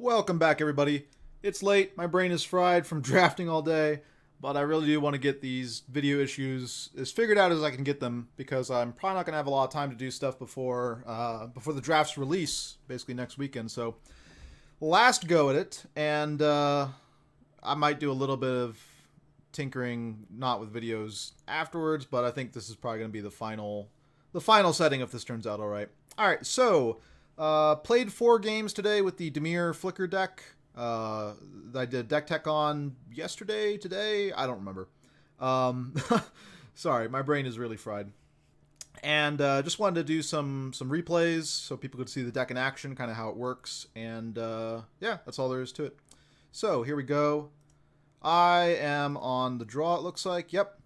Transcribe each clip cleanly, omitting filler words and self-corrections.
Welcome back, everybody. It's late, my brain is fried from drafting all day, but I really do want to get these video issues as figured out as I can get them, because I'm probably not going to have a lot of time to do stuff before the drafts release, basically next weekend. So, last go at it, and I might do a little bit of tinkering, not with videos afterwards, but I think this is probably going to be the final setting if this turns out all right. All right, so played 4 games today with the Demir Flicker deck. I did deck tech on yesterday, today, I don't remember. Sorry, my brain is really fried. And just wanted to do some replays so people could see the deck in action, kind of how it works. And yeah, that's all there is to it. So here we go. I am on the draw, it looks like. Yep.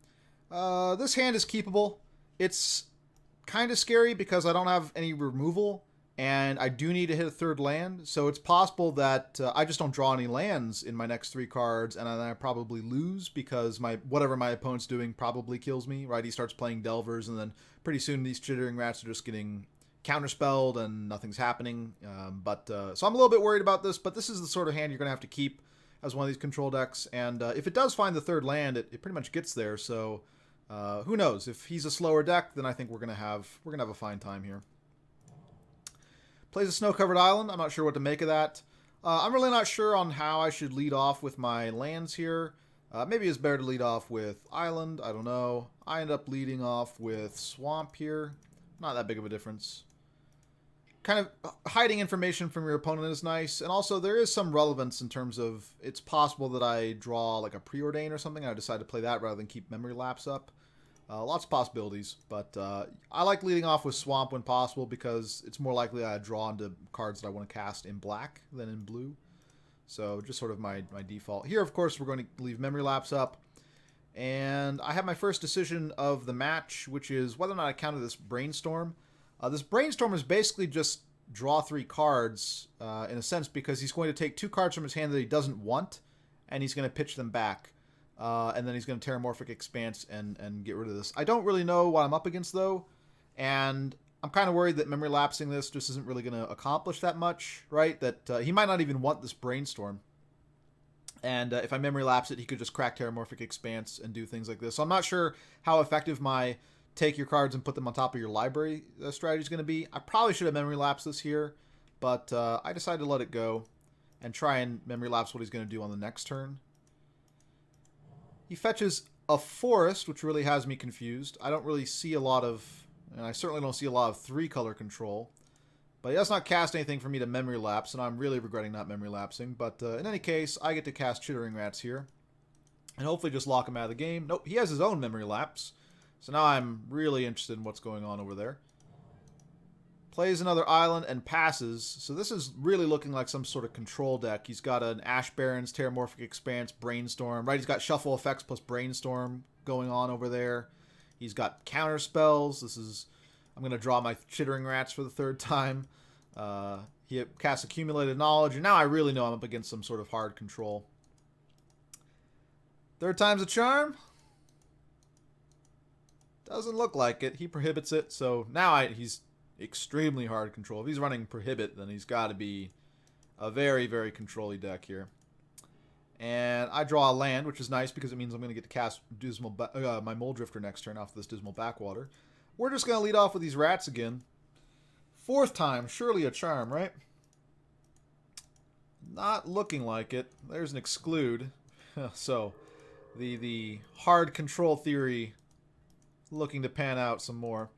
This hand is keepable. It's kind of scary because I don't have any removal, and I do need to hit a third land. So it's possible that I just don't draw any lands in my next 3 cards, and then I probably lose because whatever my opponent's doing probably kills me, right? He starts playing Delvers, and then pretty soon these Chittering Rats are just getting counterspelled and nothing's happening. So I'm a little bit worried about this, but this is the sort of hand you're going to have to keep as one of these control decks. And if it does find the third land, it pretty much gets there. So who knows? If he's a slower deck, then I think we're gonna have a fine time here. Plays a snow-covered island. I'm not sure what to make of that. I'm really not sure on how I should lead off with my lands here. Maybe it's better to lead off with island. I don't know. I end up leading off with swamp here. Not that big of a difference. Kind of hiding information from your opponent is nice, and also there is some relevance in terms of it's possible that I draw like a preordain or something, and I decide to play that rather than keep memory lapse up. Lots of possibilities, but I like leading off with swamp when possible because it's more likely I draw into cards that I want to cast in black than in blue. So just sort of my default. Here, of course, we're going to leave memory lapse up, and I have my first decision of the match, which is whether or not I counter this brainstorm. This brainstorm is basically just draw 3 cards, in a sense, because he's going to take 2 cards from his hand that he doesn't want, and he's going to pitch them back. And then he's going to Terramorphic Expanse and get rid of this. I don't really know what I'm up against, though, and I'm kind of worried that memory lapsing this just isn't really going to accomplish that much, right? That he might not even want this brainstorm. And if I memory lapse it, he could just crack Terramorphic Expanse and do things like this. So I'm not sure how effective my take your cards and put them on top of your library strategy is going to be. I probably should have memory lapsed this here, but I decided to let it go and try and memory lapse what he's going to do on the next turn. He fetches a forest, which really has me confused. I don't really see a lot of, and I certainly don't see a lot of 3-color control. But he does not cast anything for me to memory lapse, and I'm really regretting not memory lapsing. But in any case, I get to cast Chittering Rats here, and hopefully just lock him out of the game. Nope, he has his own memory lapse. So now I'm really interested in what's going on over there. Plays another island and passes. So this is really looking like some sort of control deck. He's got an Ash Barrens, Terramorphic Expanse, Brainstorm, right? He's got Shuffle Effects plus Brainstorm going on over there. He's got counter spells. I'm going to draw my Chittering Rats for the 3rd time. He casts Accumulated Knowledge, and now I really know I'm up against some sort of hard control. 3rd time's a charm. Doesn't look like it. He prohibits it, so now he's extremely hard control. If he's running Prohibit, then he's got to be a very, very control-y deck here. And I draw a land, which is nice because it means I'm going to get to cast my Mole Drifter next turn off this Dismal Backwater. We're just going to lead off with these rats again. 4th time, surely a charm, right? Not looking like it. There's an exclude. So, the hard control theory looking to pan out some more.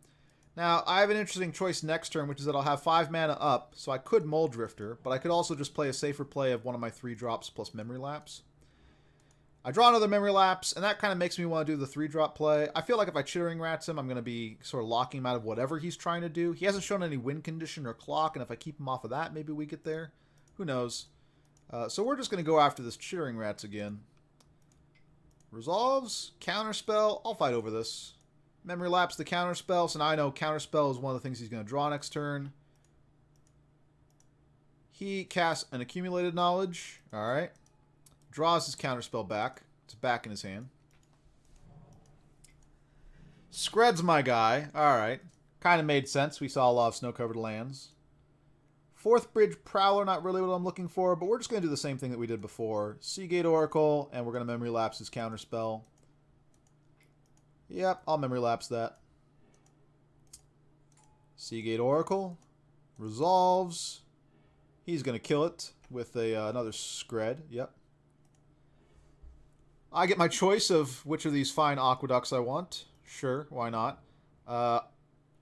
Now, I have an interesting choice next turn, which is that I'll have 5 mana up, so I could Mole Drifter, but I could also just play a safer play of one of my 3 drops plus Memory Lapse. I draw another Memory Lapse, and that kind of makes me want to do the 3-drop play. I feel like if I Chittering Rats him, I'm going to be sort of locking him out of whatever he's trying to do. He hasn't shown any win condition or clock, and if I keep him off of that, maybe we get there. Who knows? So we're just going to go after this Chittering Rats again. Resolves, Counterspell, I'll fight over this. Memory Lapse the Counterspell, so now I know Counterspell is one of the things he's going to draw next turn. He casts an Accumulated Knowledge. Alright. Draws his Counterspell back. It's back in his hand. Scred's my guy. Alright. Kind of made sense. We saw a lot of snow-covered lands. Fourth Bridge Prowler, not really what I'm looking for, but we're just going to do the same thing that we did before. Seagate Oracle, and we're going to Memory Lapse his Counterspell. Yep, I'll Memory Lapse that. Seagate Oracle. Resolves. He's going to kill it with another Scred. Yep. I get my choice of which of these fine aqueducts I want. Sure, why not?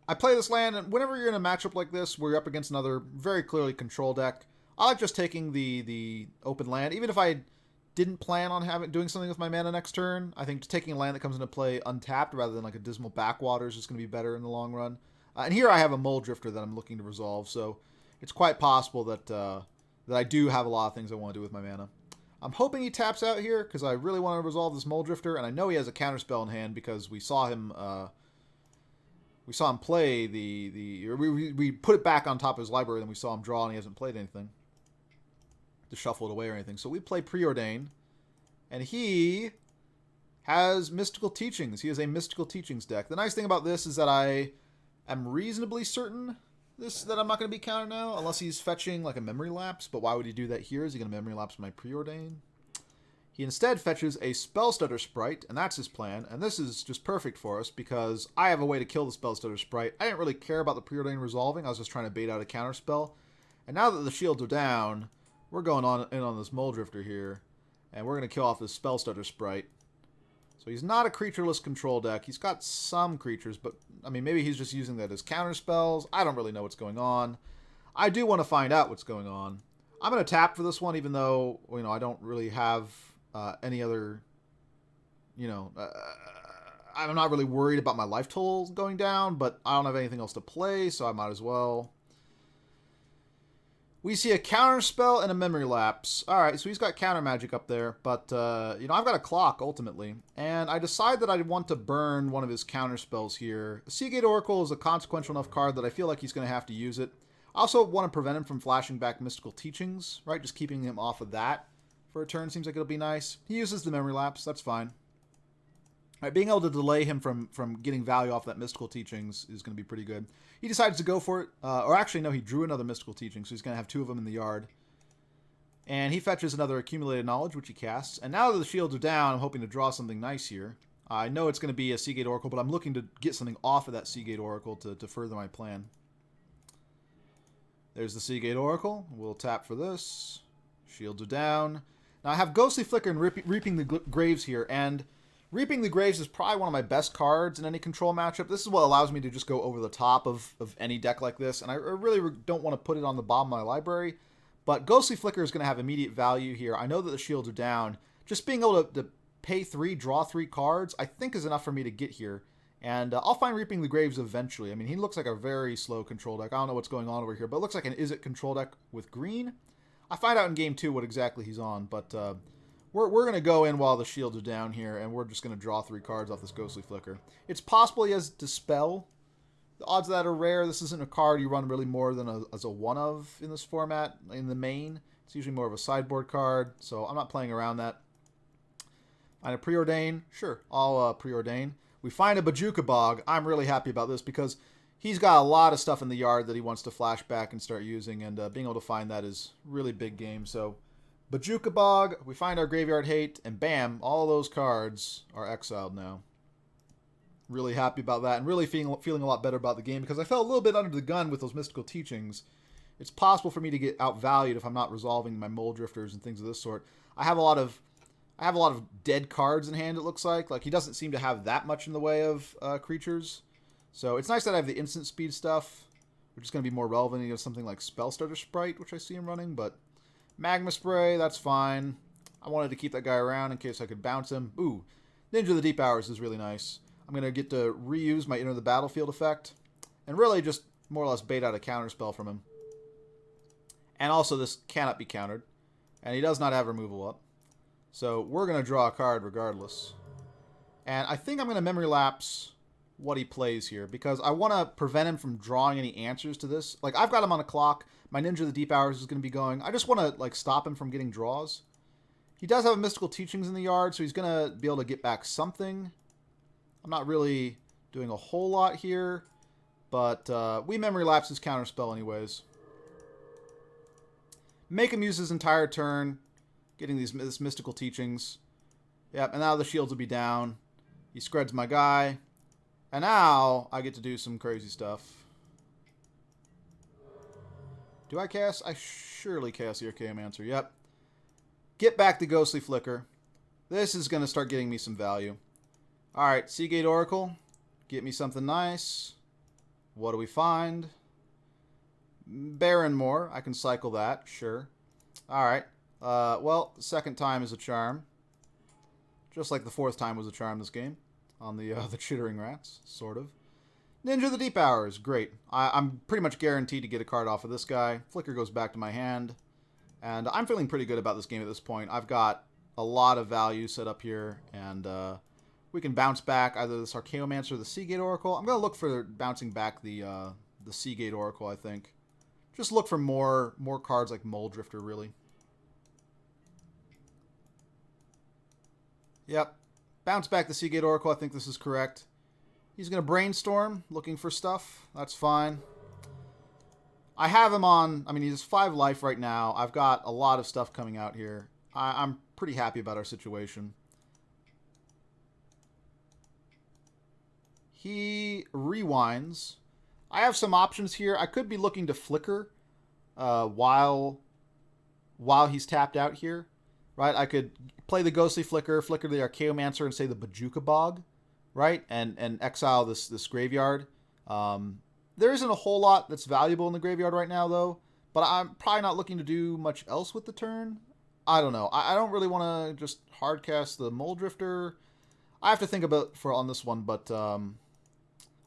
I play this land, and whenever you're in a matchup like this, where you're up against another very clearly control deck, I like just taking the open land. Even if I didn't plan on doing something with my mana next turn, I think taking a land that comes into play untapped rather than like a Dismal Backwaters is going to be better in the long run. And here I have a Mole Drifter that I'm looking to resolve, so it's quite possible that that I do have a lot of things I want to do with my mana. I'm hoping he taps out here, because I really want to resolve this Mole Drifter, and I know he has a Counterspell in hand because we saw him play we put it back on top of his library, and we saw him draw, and he hasn't played anything to shuffle it away or anything. So we play Preordain, and he has Mystical Teachings. He has a Mystical Teachings deck. The nice thing about this is that I am reasonably certain that I'm not going to be countered now, unless he's fetching like a Memory Lapse. But why would he do that here? Is he going to Memory Lapse my Preordain? He instead fetches a Spellstutter Sprite, and that's his plan. And this is just perfect for us, because I have a way to kill the Spellstutter Sprite. I didn't really care about the Preordain resolving. I was just trying to bait out a counterspell. And now that the shields are down, we're going in on this Mole Drifter here, and we're going to kill off this Spellstutter Sprite. So he's not a creatureless control deck. He's got some creatures, but, I mean, maybe he's just using that as counterspells. I don't really know what's going on. I do want to find out what's going on. I'm going to tap for this one, even though, you know, I don't really have any other, you know, I'm not really worried about my life total going down, but I don't have anything else to play, so I might as well. We see a Counterspell and a Memory Lapse. Alright, so he's got Counter Magic up there, but, you know, I've got a Clock, ultimately. And I decide that I want to burn one of his Counterspells here. Seagate Oracle is a consequential enough card that I feel like he's going to have to use it. I also want to prevent him from flashing back Mystical Teachings, right? Just keeping him off of that for a turn seems like it'll be nice. He uses the Memory Lapse, that's fine. Right, being able to delay him from getting value off that Mystical Teachings is going to be pretty good. He decides to go for it. Or actually, no, he drew another Mystical Teaching, so he's going to have two of them in the yard. And he fetches another Accumulated Knowledge, which he casts. And now that the shields are down, I'm hoping to draw something nice here. I know it's going to be a Seagate Oracle, but I'm looking to get something off of that Seagate Oracle to further my plan. There's the Seagate Oracle. We'll tap for this. Shields are down. Now I have Ghostly Flicker and Reaping the Graves here, and Reaping the Graves is probably one of my best cards in any control matchup. This is what allows me to just go over the top of any deck like this, and I really don't want to put it on the bottom of my library. But Ghostly Flicker is going to have immediate value here. I know that the shields are down. Just being able to pay 3, draw 3 cards, I think is enough for me to get here. And I'll find Reaping the Graves eventually. I mean, he looks like a very slow control deck. I don't know what's going on over here, but it looks like an Izzet control deck with green. I find out in game 2 what exactly he's on, but we're going to go in while the shields are down here, and we're just going to draw 3 cards off this Ghostly Flicker. It's possible he has Dispel. The odds of that are rare. This isn't a card you run really more than as a one-of in this format. In the main, it's usually more of a sideboard card, so I'm not playing around that. Find a Preordain? Sure, I'll Preordain. We find a Bojuka Bog. I'm really happy about this because he's got a lot of stuff in the yard that he wants to flash back and start using, and being able to find that is really big game. So Bojuka Bog, we find our Graveyard Hate, and bam, all those cards are exiled now. Really happy about that, and really feeling a lot better about the game because I felt a little bit under the gun with those Mystical Teachings. It's possible for me to get outvalued if I'm not resolving my Mole Drifters and things of this sort. I have a lot of dead cards in hand, it looks like. Like, he doesn't seem to have that much in the way of creatures. So it's nice that I have the instant speed stuff, which is going to be more relevant against something like Spellstutter Sprite, which I see him running, but Magma Spray, that's fine. I wanted to keep that guy around in case I could bounce him. Ooh, Ninja of the Deep Hours is really nice. I'm going to get to reuse my Enter the Battlefield effect, and really just more or less bait out a counterspell from him. And also, this cannot be countered, and he does not have removal up. So we're going to draw a card regardless. And I think I'm going to Memory Lapse what he plays here, because I want to prevent him from drawing any answers to this. Like, I've got him on a clock. My Ninja of the Deep Hours is going to be going. I just want to, like, stop him from getting draws. He does have Mystical Teachings in the yard, so he's going to be able to get back something. I'm not really doing a whole lot here, but we Memory Lapse his Counterspell anyways. Make him use his entire turn, getting this mystical teachings. Yep, and now the shields will be down. He spreads my guy. And now I get to do some crazy stuff. Do I cast? I surely cast the Archaeomancer. Yep. Get back the Ghostly Flicker. This is going to start getting me some value. Alright, Seagate Oracle. Get me something nice. What do we find? Barrenmore. I can cycle that, sure. Alright. Well, the second time is a charm. Just like the fourth time was a charm this game. On the Chittering Rats, sort of. Ninja of the Deep Hours. Great. I'm pretty much guaranteed to get a card off of this guy. Flicker goes back to my hand. And I'm feeling pretty good about this game at this point. I've got a lot of value set up here. And we can bounce back either this Archaeomancer or the Seagate Oracle. I'm going to look for bouncing back the Seagate Oracle, I think. Just look for more cards like Mole Drifter, really. Yep. Bounce back the Seagate Oracle. I think this is correct. He's going to brainstorm, looking for stuff. That's fine. I have him on... I mean, he's 5 life right now. I've got a lot of stuff coming out here. I'm pretty happy about our situation. He rewinds. I have some options here. I could be looking to flicker while he's tapped out here. Right? I could play the Ghostly Flicker, flicker the Archaeomancer, and say the Bajuka Bog, right? And exile this graveyard. There isn't a whole lot that's valuable in the graveyard right now, though. But I'm probably not looking to do much else with the turn. I don't know. I don't really want to just hardcast the Mole Drifter. I have to think about on this one, but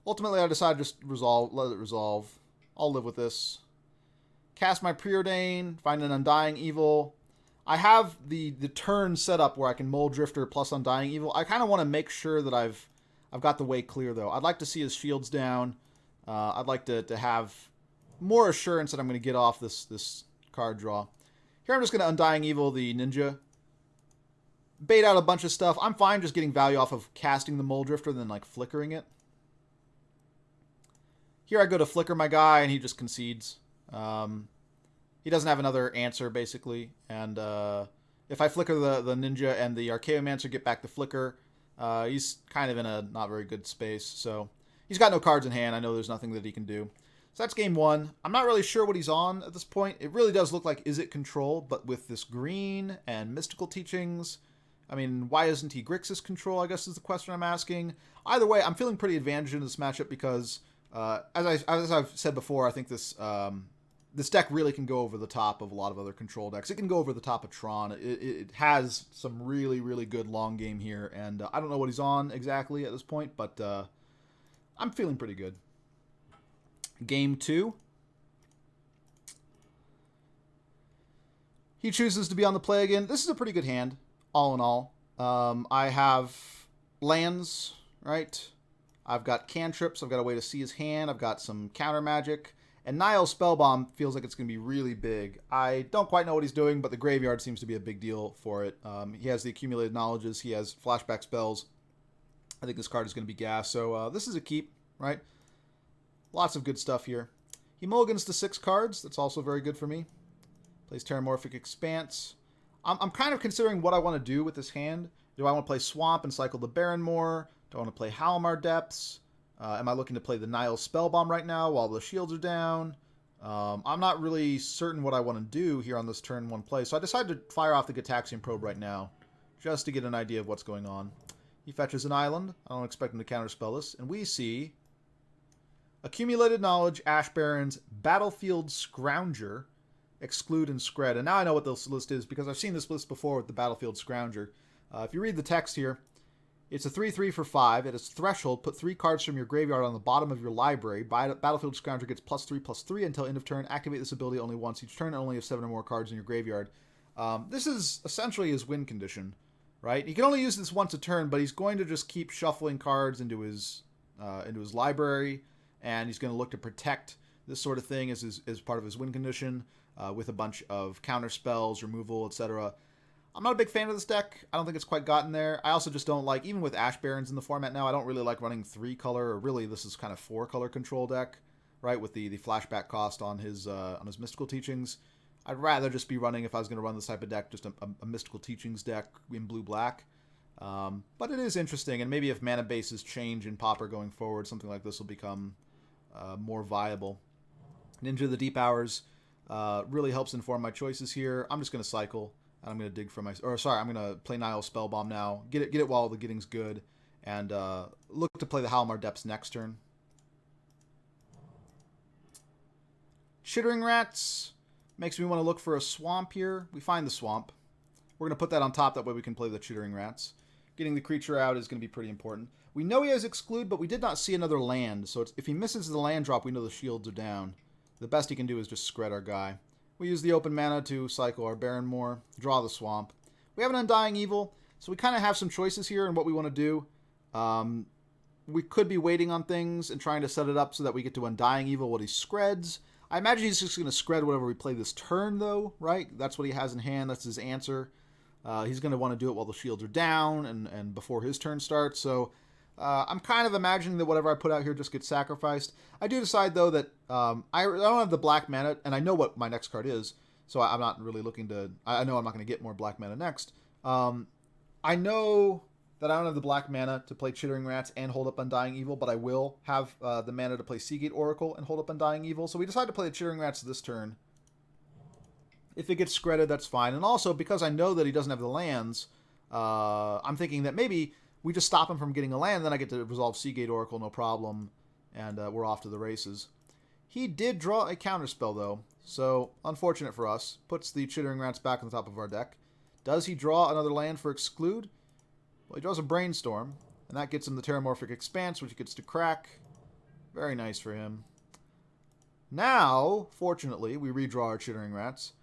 ultimately I decided just let it resolve. I'll live with this. Cast my Preordain, find an Undying Evil. I have the turn set up where I can Mole Drifter plus Undying Evil. I kind of want to make sure that I've got the way clear, though. I'd like to see his shields down. I'd like to have more assurance that I'm going to get off this card draw. Here I'm just going to Undying Evil the Ninja. Bait out a bunch of stuff. I'm fine just getting value off of casting the Mole Drifter and then like flickering it. Here I go to flicker my guy and he just concedes. He doesn't have another answer, basically. And if I flicker the Ninja and the Archaeomancer get back the flicker, he's kind of in a not very good space. So he's got no cards in hand. I know there's nothing that he can do. So that's game one. I'm not really sure what he's on at this point. It really does look like Is It Control, but with this green and Mystical Teachings. I mean, why isn't he Grixis Control, I guess is the question I'm asking. Either way, I'm feeling pretty advantaged in this matchup because, as I've said before, I think this deck really can go over the top of a lot of other control decks. It can go over the top of Tron. It has some really, really good long game here, and I don't know what he's on exactly at this point, but I'm feeling pretty good. Game 2. He chooses to be on the play again. This is a pretty good hand, all in all. I have lands, right? I've got cantrips. I've got a way to see his hand. I've got some counter magic. And Niall Spellbomb feels like it's going to be really big. I don't quite know what he's doing, but the graveyard seems to be a big deal for it. He has the accumulated knowledges. He has flashback spells. I think this card is going to be gas. So this is a keep, right? Lots of good stuff here. He mulligans to 6 cards. That's also very good for me. Plays Terramorphic Expanse. I'm kind of considering what I want to do with this hand. Do I want to play Swamp and cycle the Barrenmore? Do I want to play Halmar Depths? Am I looking to play the Nile Spellbomb right now while the shields are down? I'm not really certain what I want to do here on this turn 1 play, so I decided to fire off the Gataxian Probe right now, just to get an idea of what's going on. He fetches an island. I don't expect him to counterspell this, and we see Accumulated Knowledge, Ash Barrens, Battlefield Scrounger, Exclude and Scred. And now I know what this list is because I've seen this list before with the Battlefield Scrounger. If you read the text here, it's a 3/3 for 5. At its threshold, put 3 cards from your graveyard on the bottom of your library. Battlefield Scrounger gets +3/+3 until end of turn. Activate this ability only once each turn and only have 7 or more cards in your graveyard. This is essentially his win condition, right? He can only use this once a turn, but he's going to just keep shuffling cards into his library, and he's going to look to protect this sort of thing as part of his win condition with a bunch of counter spells, removal, etc. I'm not a big fan of this deck. I don't think it's quite gotten there. I also just don't like, even with Ash Barrens in the format now, I don't really like running 3-color, or really this is kind of 4-color control deck, right, with the flashback cost on his Mystical Teachings. I'd rather just be running, if I was going to run this type of deck, just a Mystical Teachings deck in blue-black. But it is interesting, and maybe if mana bases change in Pauper going forward, something like this will become more viable. Ninja of the Deep Hours really helps inform my choices here. I'm just going to cycle, and I'm going to dig for my... Or, sorry, I'm going to play Nihil Spellbomb now. Get it while the getting's good, and look to play the Halmar Depths next turn. Chittering Rats makes me want to look for a swamp here. We find the swamp. We're going to put that on top, that way we can play the Chittering Rats. Getting the creature out is going to be pretty important. We know he has Exclude, but we did not see another land, so if he misses the land drop, we know the shields are down. The best he can do is just scred our guy. We use the open mana to cycle our Baron more, draw the swamp. We have an Undying Evil, so we kind of have some choices here in what we want to do. We could be waiting on things and trying to set it up so that we get to Undying Evil what he screds. I imagine he's just going to scred whatever we play this turn, though, right? That's what he has in hand. That's his answer. He's going to want to do it while the shields are down and before his turn starts. So I'm kind of imagining that whatever I put out here just gets sacrificed. I do decide, though, that I don't have the black mana, and I know what my next card is, so I'm not really looking to... I know I'm not going to get more black mana next. I know that I don't have the black mana to play Chittering Rats and hold up Undying Evil, but I will have the mana to play Seagate Oracle and hold up Undying Evil. So we decide to play the Chittering Rats this turn. If it gets scredded, that's fine. And also, because I know that he doesn't have the lands, I'm thinking that maybe we just stop him from getting a land, then I get to resolve Seagate Oracle, no problem, and we're off to the races. He did draw a counterspell, though, so unfortunate for us. Puts the Chittering Rats back on the top of our deck. Does he draw another land for Exclude? Well, he draws a Brainstorm, and that gets him the Terramorphic Expanse, which he gets to crack. Very nice for him. Now, fortunately, we redraw our Chittering Rats.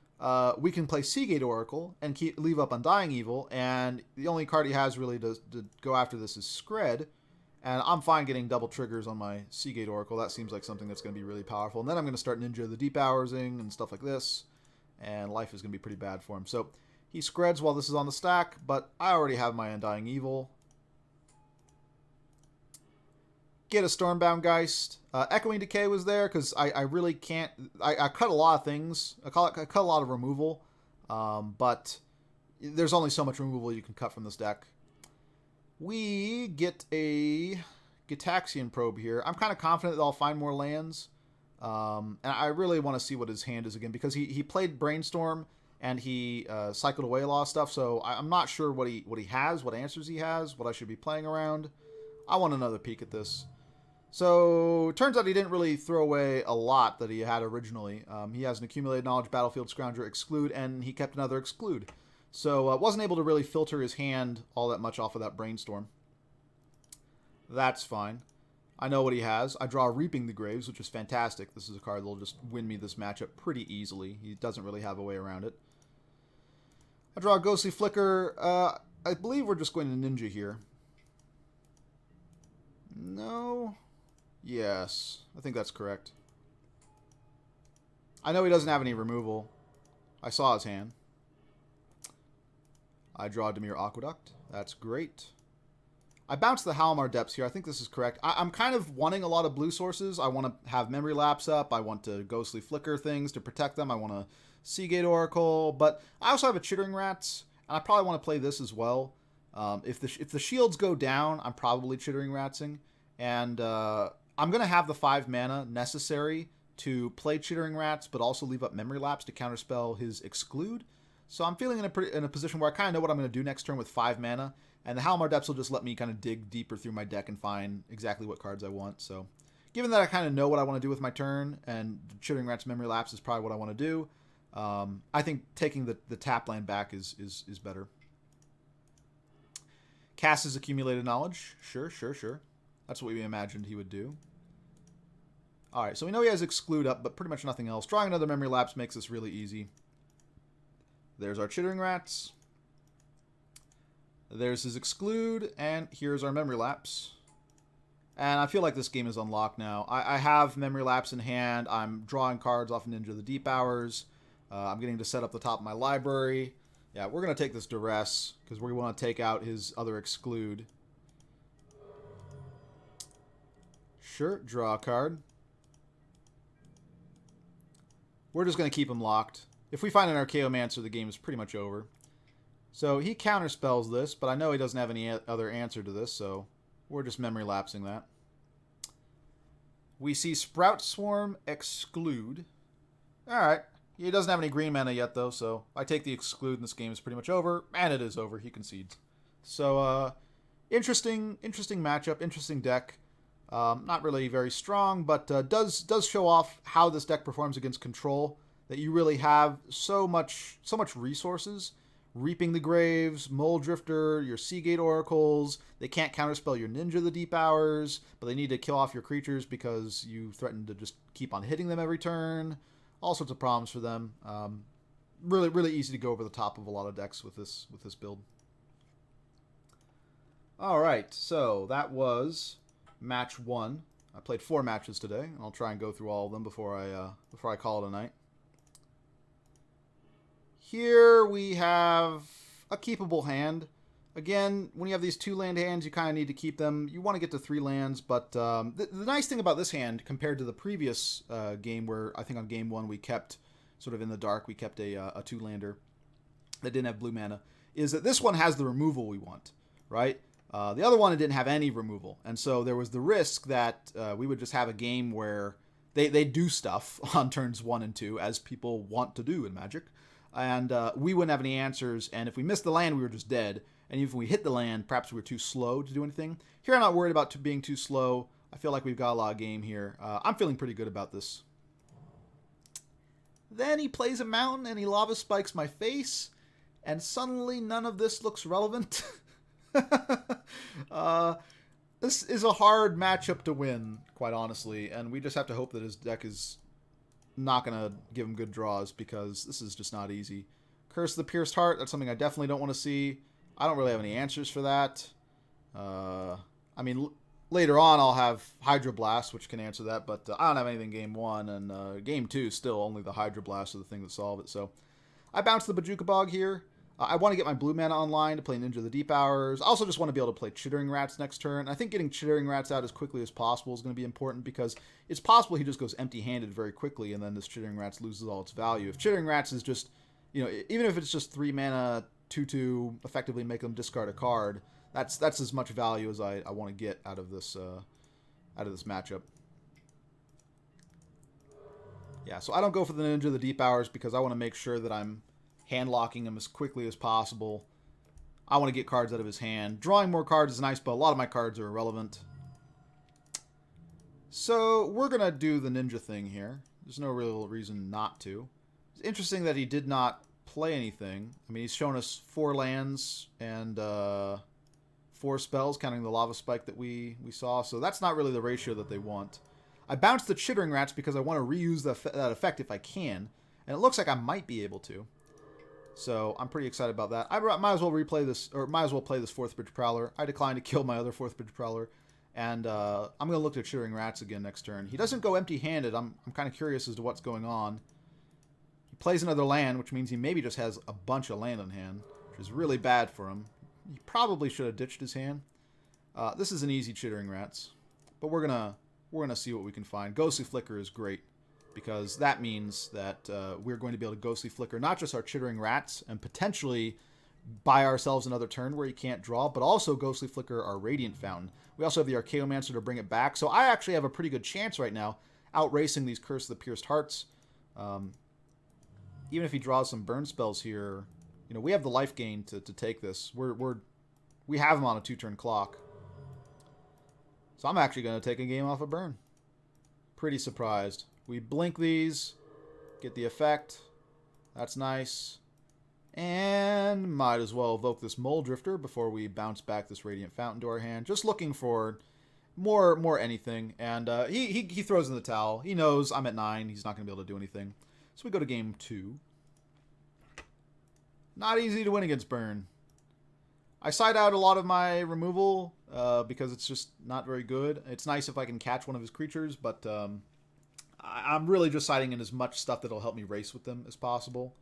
We can play Seagate Oracle and leave up Undying Evil, and the only card he has really to go after this is Scred, and I'm fine getting double triggers on my Seagate Oracle. That seems like something that's going to be really powerful, and then I'm going to start Ninja of the Deep Hoursing and stuff like this, and life is going to be pretty bad for him. So he Screds while this is on the stack, but I already have my Undying Evil. Get a Stormbound Geist. Echoing Decay was there because I really can't... I cut a lot of things. I cut a lot of removal, but there's only so much removal you can cut from this deck. We get a Gitaxian Probe here. I'm kind of confident that I'll find more lands, and I really want to see what his hand is again, because he played Brainstorm and he cycled away a lot of stuff, so I'm not sure what he has, what answers he has, what I should be playing around. I want another peek at this. So, turns out he didn't really throw away a lot that he had originally. He has an Accumulated Knowledge, Battlefield Scrounger, Exclude, and he kept another Exclude. So, wasn't able to really filter his hand all that much off of that Brainstorm. That's fine. I know what he has. I draw Reaping the Graves, which is fantastic. This is a card that will just win me this matchup pretty easily. He doesn't really have a way around it. I draw a Ghostly Flicker. I believe we're just going to Ninja here. No... Yes, I think that's correct. I know he doesn't have any removal. I saw his hand. I draw Dimir Aqueduct. That's great. I bounced the Halmar Depths here. I think this is correct. I'm kind of wanting a lot of blue sources. I want to have Memory Lapse up. I want to Ghostly Flicker things to protect them. I want to Seagate Oracle. But I also have a Chittering Rats, and I probably want to play this as well. If the shields go down, I'm probably Chittering Ratsing. And... I'm going to have the 5 mana necessary to play Chittering Rats, but also leave up Memory Lapse to counterspell his Exclude. So I'm feeling in a position where I kind of know what I'm going to do next turn with 5 mana, and the Halmar Depths will just let me kind of dig deeper through my deck and find exactly what cards I want. So given that I kind of know what I want to do with my turn, and Chittering Rats Memory Lapse is probably what I want to do, I think taking the tap land back is better. Cast his Accumulated Knowledge. Sure. That's what we imagined he would do. Alright, so we know he has Exclude up, but pretty much nothing else. Drawing another Memory Lapse makes this really easy. There's our Chittering Rats. There's his Exclude, and here's our Memory Lapse. And I feel like this game is unlocked now. I have Memory Lapse in hand. I'm drawing cards off Ninja of the Deep Hours. I'm getting to set up the top of my library. Yeah, we're going to take this Duress, because we want to take out his other Exclude. Sure, draw a card. We're just going to keep him locked. If we find an Archaeomancer, the game is pretty much over. So he counterspells this, but I know he doesn't have any other answer to this, so we're just memory lapsing that. We see Sprout Swarm exclude. Alright. He doesn't have any green mana yet, though, so I take the exclude, and this game is pretty much over. And it is over. He concedes. So, interesting matchup, interesting deck. Not really very strong, but does show off how this deck performs against control. That you really have so much resources. Reaping the Graves, Mole Drifter, your Seagate Oracles. They can't counterspell your Ninja the Deep Hours, but they need to kill off your creatures because you threaten to just keep on hitting them every turn. All sorts of problems for them. Really easy to go over the top of a lot of decks with this build. All right, so that was match 1. I played 4 matches today, and I'll try and go through all of them before I call it a night. Here we have a keepable hand. Again, when you have these 2-land hands, you kind of need to keep them. You want to get to 3 lands, but the nice thing about this hand, compared to the previous game where I think on game 1 we kept, sort of in the dark, we kept a 2-lander that didn't have blue mana, is that this one has the removal we want, right? The other one, it didn't have any removal, and so there was the risk that we would just have a game where they do stuff on turns 1 and 2, as people want to do in Magic. And we wouldn't have any answers, and if we missed the land, we were just dead. And even if we hit the land, perhaps we were too slow to do anything. Here, I'm not worried about being too slow. I feel like we've got a lot of game here. I'm feeling pretty good about this. Then he plays a mountain, and he lava spikes my face, and suddenly none of this looks relevant. This is a hard matchup to win, quite honestly, and we just have to hope that his deck is not going to give him good draws, because this is just not easy. Curse of the Pierced Heart, that's something I definitely don't want to see. I don't really have any answers for that. I mean, later on I'll have Hydroblast, which can answer that, but I don't have anything game 1, and game 2 still only the Hydroblast is the thing that solved it. So I bounce the Bojuka Bog here. I want to get my blue mana online to play Ninja the Deep Hours. I also just want to be able to play Chittering Rats next turn. I think getting Chittering Rats out as quickly as possible is going to be important, because it's possible he just goes empty-handed very quickly, and then this Chittering Rats loses all its value. If Chittering Rats is just, you know, even if it's just 3 mana, 2/2, effectively make them discard a card, that's as much value as I want to get out of this matchup. Yeah, so I don't go for the Ninja the Deep Hours because I want to make sure that I'm hand-locking him as quickly as possible. I want to get cards out of his hand. Drawing more cards is nice, but a lot of my cards are irrelevant. So we're going to do the Ninja thing here. There's no real reason not to. It's interesting that he did not play anything. I mean, he's shown us 4 lands and 4 spells, counting the Lava Spike that we saw. So that's not really the ratio that they want. I bounced the Chittering Rats because I want to reuse that effect if I can. And it looks like I might be able to. So I'm pretty excited about that. I might as well replay this, or might as well play this 4th Bridge Prowler. I declined to kill my other 4th Bridge Prowler. And I'm going to look at Chittering Rats again next turn. He doesn't go empty-handed. I'm kind of curious as to what's going on. He plays another land, which means he maybe just has a bunch of land on hand, which is really bad for him. He probably should have ditched his hand. This is an easy Chittering Rats, but we're gonna see what we can find. Ghostly Flicker is great, because that means that we're going to be able to Ghostly Flicker not just our Chittering Rats and potentially buy ourselves another turn where he can't draw, but also Ghostly Flicker our Radiant Fountain. We also have the Archaeomancer to bring it back, so I actually have a pretty good chance right now outracing these Curse of the Pierced Hearts. Even if he draws some burn spells here, you know, we have the life gain to take this. We have him on a 2-turn clock. So I'm actually going to take a game off a burn. Pretty surprised. We blink these, get the effect. That's nice. And might as well evoke this Mole Drifter before we bounce back this Radiant Fountain to our hand. Just looking for more anything. And he throws in the towel. He knows I'm at 9. He's not going to be able to do anything. So we go to game 2. Not easy to win against burn. I side out a lot of my removal because it's just not very good. It's nice if I can catch one of his creatures, but I'm really just siding in as much stuff that'll help me race with them as possible.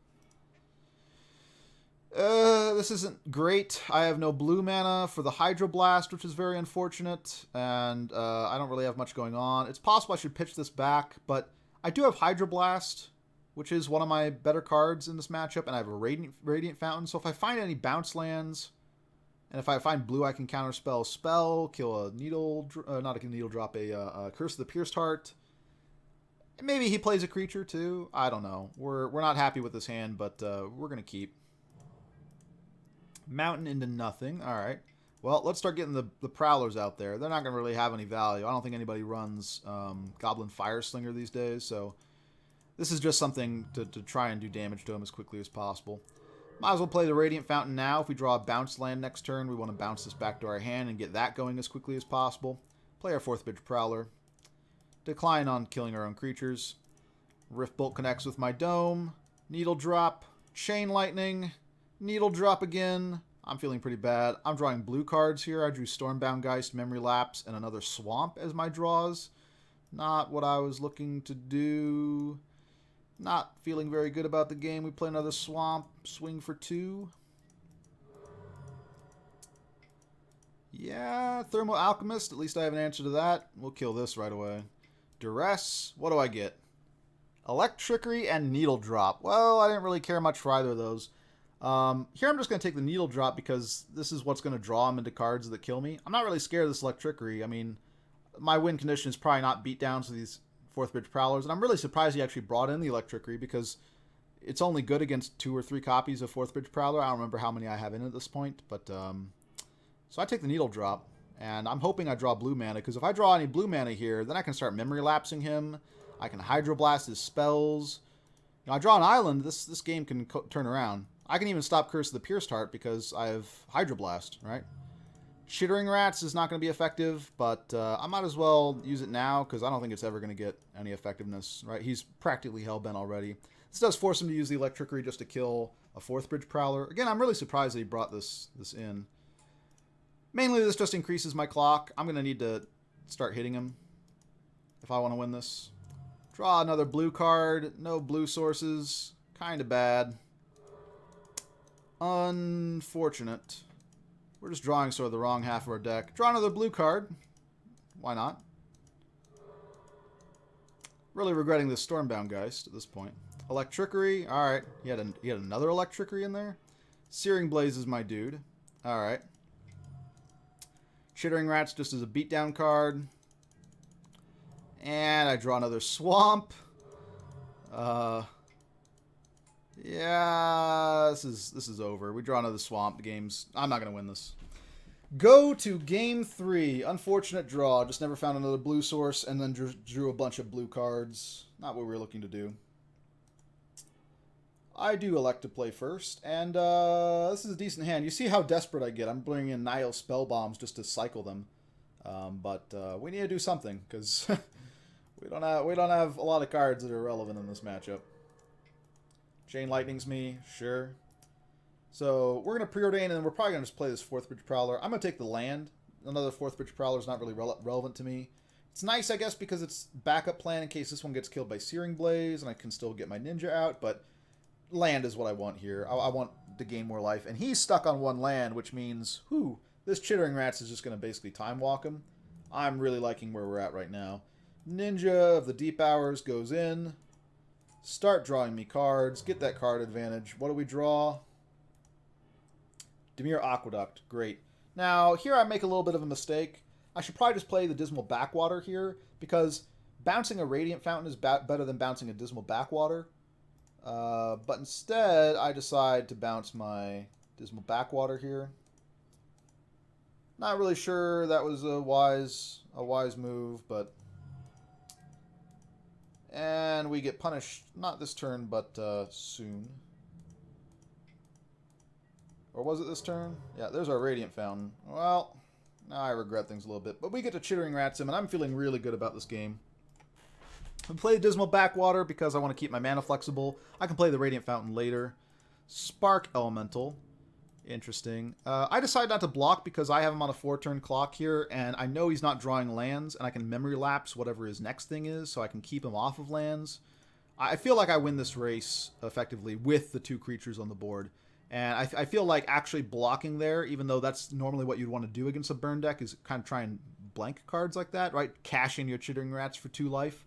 This isn't great. I have no blue mana for the Hydroblast, which is very unfortunate, and I don't really have much going on. It's possible I should pitch this back, but I do have Hydroblast, which is one of my better cards in this matchup, and I have a Radiant Fountain. So if I find any bounce lands, and if I find blue, I can counterspell spell, kill a needle, not a needle drop, a Curse of the Pierced Heart. Maybe he plays a creature too. I don't know. We're not happy with this hand, but we're gonna keep. Mountain into nothing. All right. Well, let's start getting the Prowlers out there. They're not gonna really have any value. I don't think anybody runs Goblin Fireslinger these days, so this is just something to try and do damage to him as quickly as possible. Might as well play the Radiant Fountain now. If we draw a bounce land next turn, we want to bounce this back to our hand and get that going as quickly as possible. Play our 4th Bitch Prowler. Decline on killing our own creatures. Rift Bolt connects with my Dome. Needle Drop. Chain Lightning. Needle Drop again. I'm feeling pretty bad. I'm drawing blue cards here. I drew Stormbound Geist, Memory Lapse, and another Swamp as my draws. Not what I was looking to do. Not feeling very good about the game. We play another Swamp. Swing for 2. Yeah, Thermal Alchemist. At least I have an answer to that. We'll kill this right away. Duress. What do I get? Electrickery and Needle Drop. Well, I didn't really care much for either of those. Here I'm just going to take the Needle Drop because this is what's going to draw him into cards that kill me. I'm not really scared of this Electrickery. I mean, my win condition is probably not beat down to these 4th Bitch Prowlers, and I'm really surprised he actually brought in the Electrickery because it's only good against 2 or 3 copies of 4th Bitch Prowler. I don't remember how many I have in at this point, but so I take the Needle Drop, and I'm hoping I draw blue mana, because if I draw any blue mana here, then I can start Memory Lapsing him. I can Hydroblast his spells. You know, I draw an island, this game can turn around. I can even stop Curse of the Pierced Heart because I have Hydroblast, right? Chittering Rats is not going to be effective, but I might as well use it now because I don't think it's ever going to get any effectiveness, right? He's practically hellbent already. This does force him to use the Electrickery just to kill a 4th Bridge Prowler. Again, I'm really surprised that he brought this in. Mainly, this just increases my clock. I'm going to need to start hitting him if I want to win this. Draw another blue card. No blue sources. Kind of bad. Unfortunate. We're just drawing sort of the wrong half of our deck. Draw another blue card. Why not? Really regretting this Stormbound Geist at this point. Electrickery. Alright. He had another Electrickery in there. Searing Blaze is my dude. Alright. Chittering Rats just as a beatdown card. And I draw another Swamp. Yeah, this is over. We draw another Swamp. The game's... I'm not going to win this. Go to Game 3. Unfortunate draw. Just never found another blue source and then drew a bunch of blue cards. Not what we were looking to do. I do elect to play first, and this is a decent hand. You see how desperate I get. I'm bringing in Nihil Spell Bombs just to cycle them. But we need to do something, because we don't have a lot of cards that are relevant in this matchup. Chain Lightning's me, sure. So we're going to preordain, and then we're probably going to just play this 4th Bridge Prowler. I'm going to take the land. Another 4th Bridge Prowler is not really relevant to me. It's nice, I guess, because it's backup plan in case this one gets killed by Searing Blaze, and I can still get my Ninja out, but land is what I want here. I want to gain more life, and he's stuck on 1 land, which means, this Chittering Rats is just going to basically time walk him. I'm really liking where we're at right now. Ninja of the Deep Hours goes in. Start drawing me cards. Get that card advantage. What do we draw? Dimir Aqueduct. Great. Now, here I make a little bit of a mistake. I should probably just play the Dismal Backwater here, because bouncing a Radiant Fountain is better than bouncing a Dismal Backwater. But instead, I decide to bounce my Dismal Backwater here. Not really sure that was a wise move, but... And we get punished, not this turn, but soon. Or was it this turn? Yeah, there's our Radiant Fountain. Well, now I regret things a little bit. But we get to Chittering Rats him, and I'm feeling really good about this game. I play Dismal Backwater because I want to keep my mana flexible. I can play the Radiant Fountain later. Spark Elemental. Interesting. I decide not to block because I have him on a 4-turn clock here, and I know he's not drawing lands, and I can Memory Lapse whatever his next thing is, so I can keep him off of lands. I feel like I win this race effectively with the 2 creatures on the board. And I feel like actually blocking there, even though that's normally what you'd want to do against a burn deck, is kind of try and blank cards like that, right? Cash in your Chittering Rats for 2 life.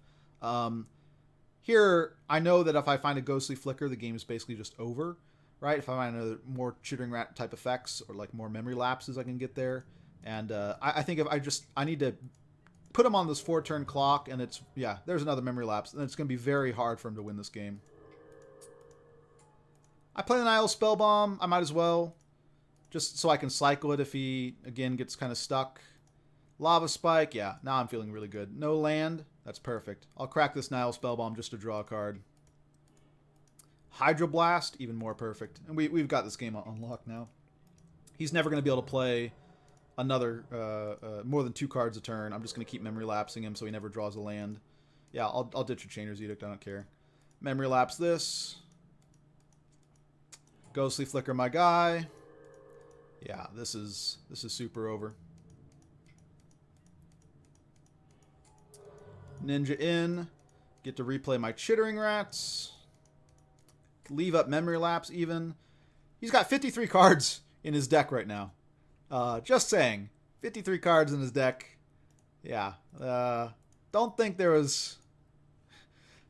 Here, I know that if I find a Ghostly Flicker, the game is basically just over, right? If I find another more Chittering Rat type effects or like more memory lapses, I can get there. And I think if I need to put him on this 4-turn clock, and it's, yeah, there's another memory lapse, and it's going to be very hard for him to win this game. I play the Nihil Spellbomb. I might as well, just so I can cycle it if he, again, gets kind of stuck. Lava Spike, yeah, now I'm feeling really good. No land, that's perfect. I'll crack this Nihil Spellbomb just to draw a card. Hydroblast, even more perfect. And we've got this game on lock now. He's never going to be able to play another, more than 2 cards a turn. I'm just going to keep memory lapsing him so he never draws a land. Yeah, I'll ditch a Chainer's Edict, I don't care. Memory lapse this. Ghostly Flicker my guy. Yeah, this is super over. Ninja in. Get to replay my Chittering Rats. Leave up Memory Lapse even. He's got 53 cards in his deck right now. Just saying. 53 cards in his deck. Yeah. Don't think he was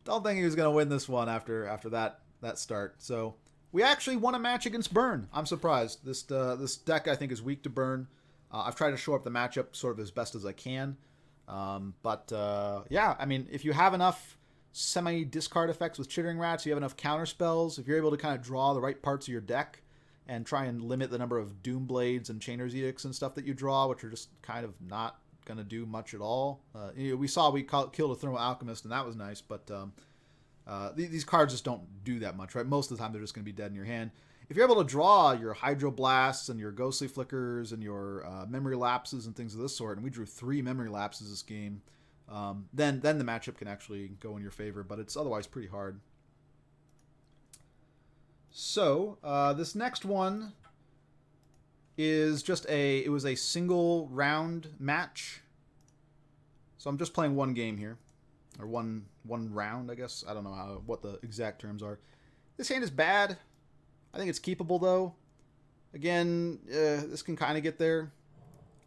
going to win this one after that start. So we actually won a match against Burn. I'm surprised. This deck, I think, is weak to Burn. I've tried to shore up the matchup sort of as best as I can. Yeah, I mean, if you have enough semi-discard effects with Chittering Rats, you have enough counter spells, if you're able to kind of draw the right parts of your deck and try and limit the number of Doom Blades and Chainer's Edicts and stuff that you draw, which are just kind of not going to do much at all. We killed a Thermal Alchemist, and that was nice, but these cards just don't do that much, right? Most of the time, they're just going to be dead in your hand. If you're able to draw your Hydroblasts and your Ghostly Flickers and your Memory Lapses and things of this sort, and we drew 3 Memory Lapses this game, then the matchup can actually go in your favor, but it's otherwise pretty hard. So, this next one is just it was a single round match. So I'm just playing one game here. Or one round, I guess. I don't know what the exact terms are. This hand is bad. I think it's keepable, though. Again, this can kind of get there.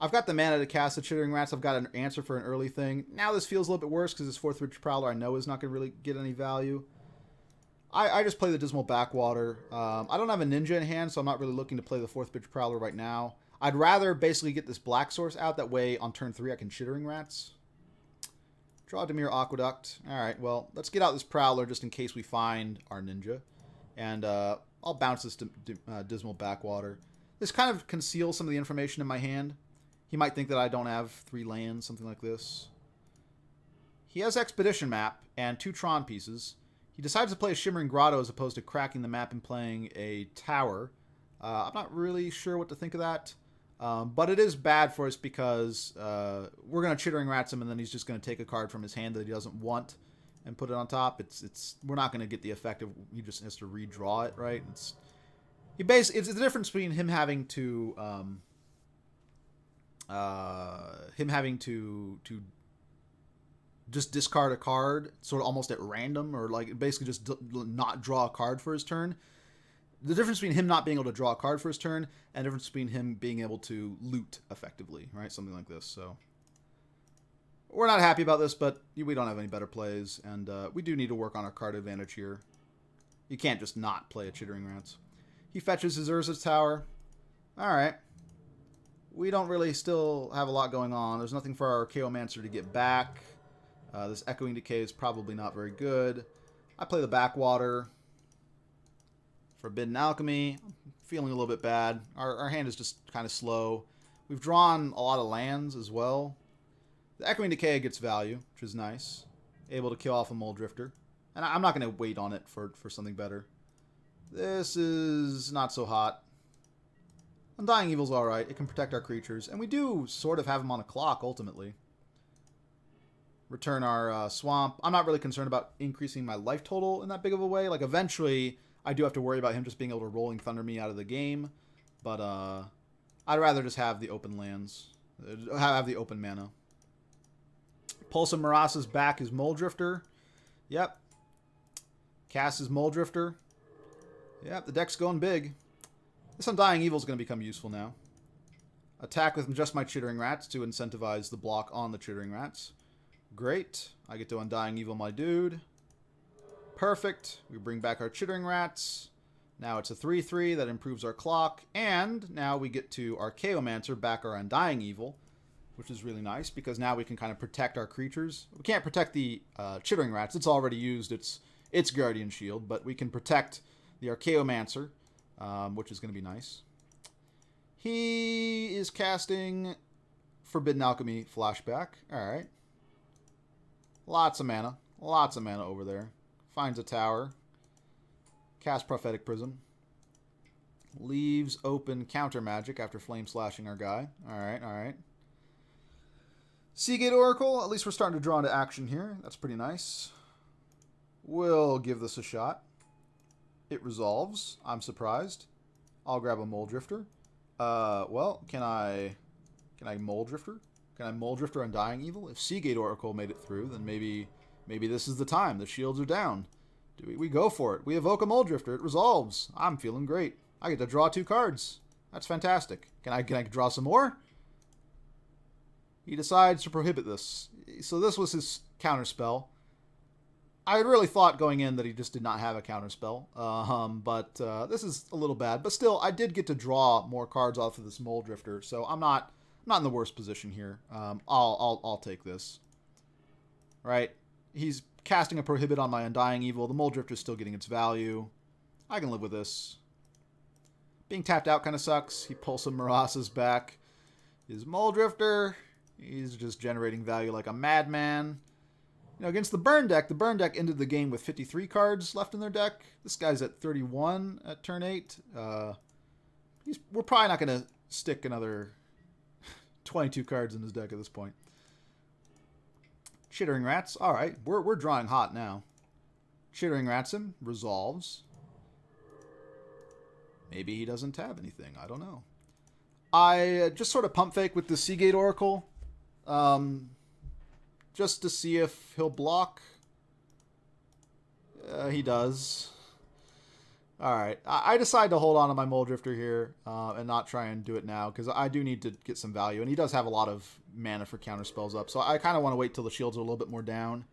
I've got the mana to cast the Chittering Rats. I've got an answer for an early thing. Now this feels a little bit worse because this 4th Ridge Prowler I know is not going to really get any value. I just play the Dismal Backwater. I don't have a Ninja in hand, so I'm not really looking to play the 4th Ridge Prowler right now. I'd rather basically get this Black Source out. That way, on turn 3, I can Chittering Rats. Draw Dimir Aqueduct. Alright, well, let's get out this Prowler just in case we find our Ninja. And I'll bounce this Dismal Backwater. This kind of conceals some of the information in my hand. He might think that I don't have 3 lands, something like this. He has Expedition Map and 2 Tron pieces. He decides to play a Shimmering Grotto as opposed to cracking the map and playing a Tower. I'm not really sure what to think of that. But it is bad for us because we're going to Chittering Rats him, and then he's just going to take a card from his hand that he doesn't want and put it on top. We're not going to get the effect of he just has to redraw it, right? It's the difference between him having to just discard a card sort of almost at random, or like basically just not draw a card for his turn. The difference between him not being able to draw a card for his turn and the difference between him being able to loot effectively, right? Something like this. So we're not happy about this, but we don't have any better plays, and we do need to work on our card advantage here. You can't just not play a Chittering Rats. He fetches his Urza's Tower. All right. We don't really still have a lot going on. There's nothing for our Chaomancer to get back. This Echoing Decay is probably not very good. I play the Backwater. Forbidden Alchemy. I'm feeling a little bit bad. Our hand is just kind of slow. We've drawn a lot of lands as well. The Echoing Decay gets value, which is nice. Able to kill off a Mole Drifter. And I'm not going to wait on it for something better. This is not so hot. Undying Evil's alright. It can protect our creatures. And we do sort of have him on a clock, ultimately. Return our Swamp. I'm not really concerned about increasing my life total in that big of a way. Like, eventually, I do have to worry about him just being able to Rolling Thunder me out of the game. But I'd rather just have the open lands. Have the open mana. Pulse of Marasa's back is Mole Drifter. Yep. Cast is Mole Drifter. Yep, the deck's going big. This Undying Evil is going to become useful now. Attack with just my Chittering Rats to incentivize the block on the Chittering Rats. Great. I get to Undying Evil my dude. Perfect. We bring back our Chittering Rats. Now it's a 3/3 that improves our clock. And now we get to Archaeomancer, back our Undying Evil, which is really nice because now we can kind of protect our creatures. We can't protect the Chittering Rats. It's already used its Guardian Shield, but we can protect the Archaeomancer, which is going to be nice. He is casting Forbidden Alchemy Flashback. All right. Lots of mana. Lots of mana over there. Finds a tower. Cast Prophetic Prism. Leaves open Counter Magic after Flame Slashing our guy. Alright, alright. Seagate Oracle. At least we're starting to draw into action here. That's pretty nice. We'll give this a shot. It resolves. I'm surprised. I'll grab a Mole Drifter. Well, can I Mole Drifter? Can I Mole Drifter Undying Evil? If Seagate Oracle made it through, then maybe this is the time. The shields are down. We go for it. We evoke a Mole Drifter. It resolves. I'm feeling great. I get to draw 2 cards. That's fantastic. Can I draw some more? He decides to prohibit this. So this was his counterspell. I really thought going in that he just did not have a counterspell. But this is a little bad. But still, I did get to draw more cards off of this Mole Drifter. So I'm not in the worst position here. I'll take this. Right? He's casting a Prohibit on my Undying Evil. The Mole Drifter is still getting its value. I can live with this. Being tapped out kind of sucks. He pulls some Marasas back. His Mole Drifter, he's just generating value like a madman. You know, against the burn deck ended the game with 53 cards left in their deck. This guy's at 31 at turn 8. We're probably not going to stick another 22 cards in his deck at this point. Chittering Rats. All right, we're drawing hot now. Chittering Rats him. Resolves. Maybe he doesn't have anything. I don't know. I just sort of pump fake with the Seagate Oracle. Just to see if he'll block. He does. Alright. I decide to hold on to my Mole Drifter here and not try and do it now because I do need to get some value. And he does have a lot of mana for counter spells up. So I kind of want to wait till the shields are a little bit more down.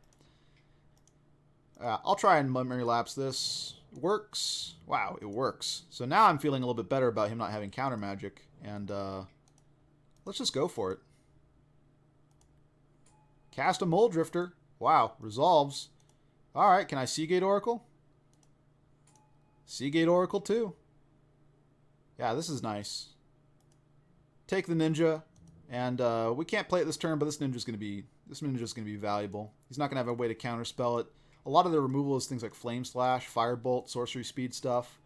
I'll try and Memory Lapse this. Works. Wow, it works. So now I'm feeling a little bit better about him not having counter magic. And let's just go for it. Cast a Mole Drifter. Wow, resolves. Alright, can I Seagate Oracle? Seagate Oracle too. Yeah, this is nice. Take the Ninja. And we can't play it this turn, but this Ninja's gonna be valuable. He's not gonna have a way to counterspell it. A lot of the removal is things like Flame Slash, Firebolt, Sorcery Speed stuff.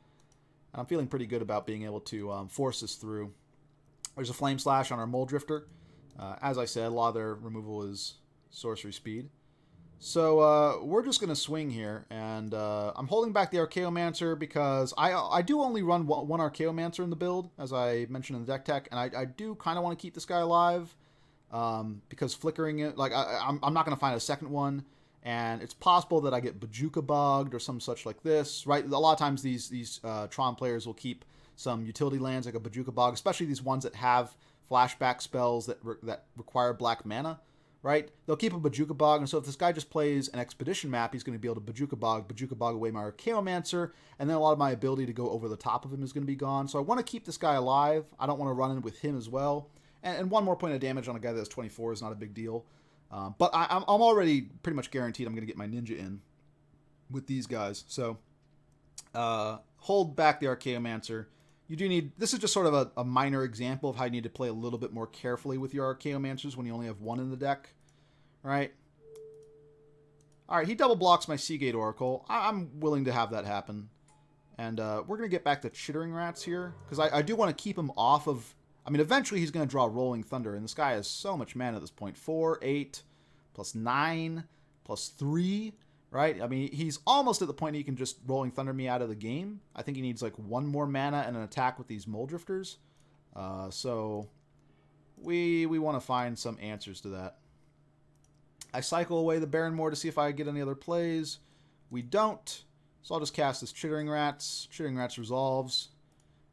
And I'm feeling pretty good about being able to force this through. There's a Flame Slash on our Mole Drifter. As I said, a lot of their removal is Sorcery Speed. So we're just going to swing here. And I'm holding back the Archaeomancer because I do only run one Archaeomancer in the build, as I mentioned in the deck tech. And I do kind of want to keep this guy alive because flickering it, like I'm not going to find a second one. And it's possible that I get Bajuka Bogged or some such like this, right? A lot of times these Tron players will keep some utility lands like a Bajuka Bog, especially these ones that have flashback spells that require black mana, right? They'll keep a Bajuka Bog, and so if this guy just plays an Expedition map, he's going to be able to Bajuka Bog away my Archaeomancer, and then a lot of my ability to go over the top of him is going to be gone. So I want to keep this guy alive. I don't want to run in with him as well. And one more point of damage on a guy that's 24 is not a big deal. But I'm already pretty much guaranteed I'm going to get my Ninja in with these guys. So hold back the Archaeomancer. You do need... This is just sort of a minor example of how you need to play a little bit more carefully with your Archaeomancers when you only have one in the deck. Right? Alright, he double blocks my Seagate Oracle. I'm willing to have that happen. And we're going to get back to Chittering Rats here. Because I do want to keep him off of... I mean, eventually he's going to draw Rolling Thunder, and this guy has so much mana at this point. 4, 8, plus 9, plus 3, right? I mean, he's almost at the point he can just Rolling Thunder me out of the game. I think he needs like one more mana and an attack with these Mole Drifters. So we want to find some answers to that. I cycle away the Baronmoor to see if I get any other plays. We don't. So I'll just cast this Chittering Rats. Chittering Rats resolves.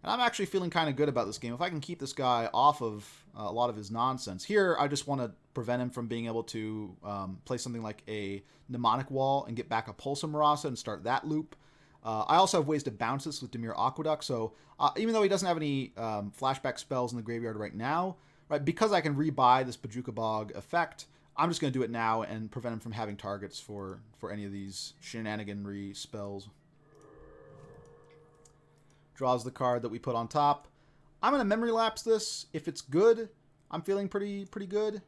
And I'm actually feeling kind of good about this game. If I can keep this guy off of a lot of his nonsense. Here, I just want to prevent him from being able to play something like a Mnemonic Wall and get back a Pulsar Marasa and start that loop. I also have ways to bounce this with Dimir Aqueduct, so even though he doesn't have any flashback spells in the graveyard right now, right, because I can rebuy this Bojuka Bog effect, I'm just going to do it now and prevent him from having targets for any of these shenaniganry spells. Draws the card that we put on top. I'm going to memory lapse this. If it's good, I'm feeling pretty good.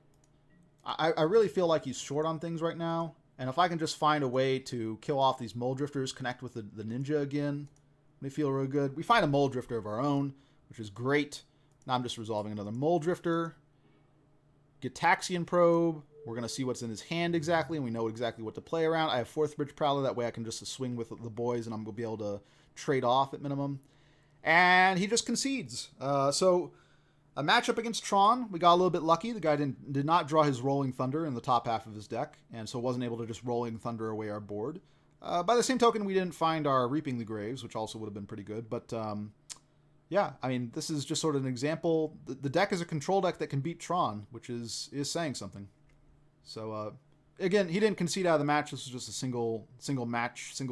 I really feel like he's short on things right now. And if I can just find a way to kill off these Mole Drifters, connect with the Ninja again, we feel real good. We find a Mole Drifter of our own, which is great. Now I'm just resolving another Mole Drifter. Gitaxian Probe. We're going to see what's in his hand exactly, and we know exactly what to play around. I have 4th Bridge Prowler. That way I can just swing with the boys, and I'm going to be able to trade off at minimum. And he just concedes. So a matchup against Tron, we got a little bit lucky. The guy did not draw his Rolling Thunder in the top half of his deck, and so wasn't able to just Rolling Thunder away our board. By the same token, we didn't find our Reaping the Graves, which also would have been pretty good. But yeah, I mean, this is just sort of an example. The deck is a control deck that can beat Tron, which is saying something. So again, he didn't concede out of the match. This was just a single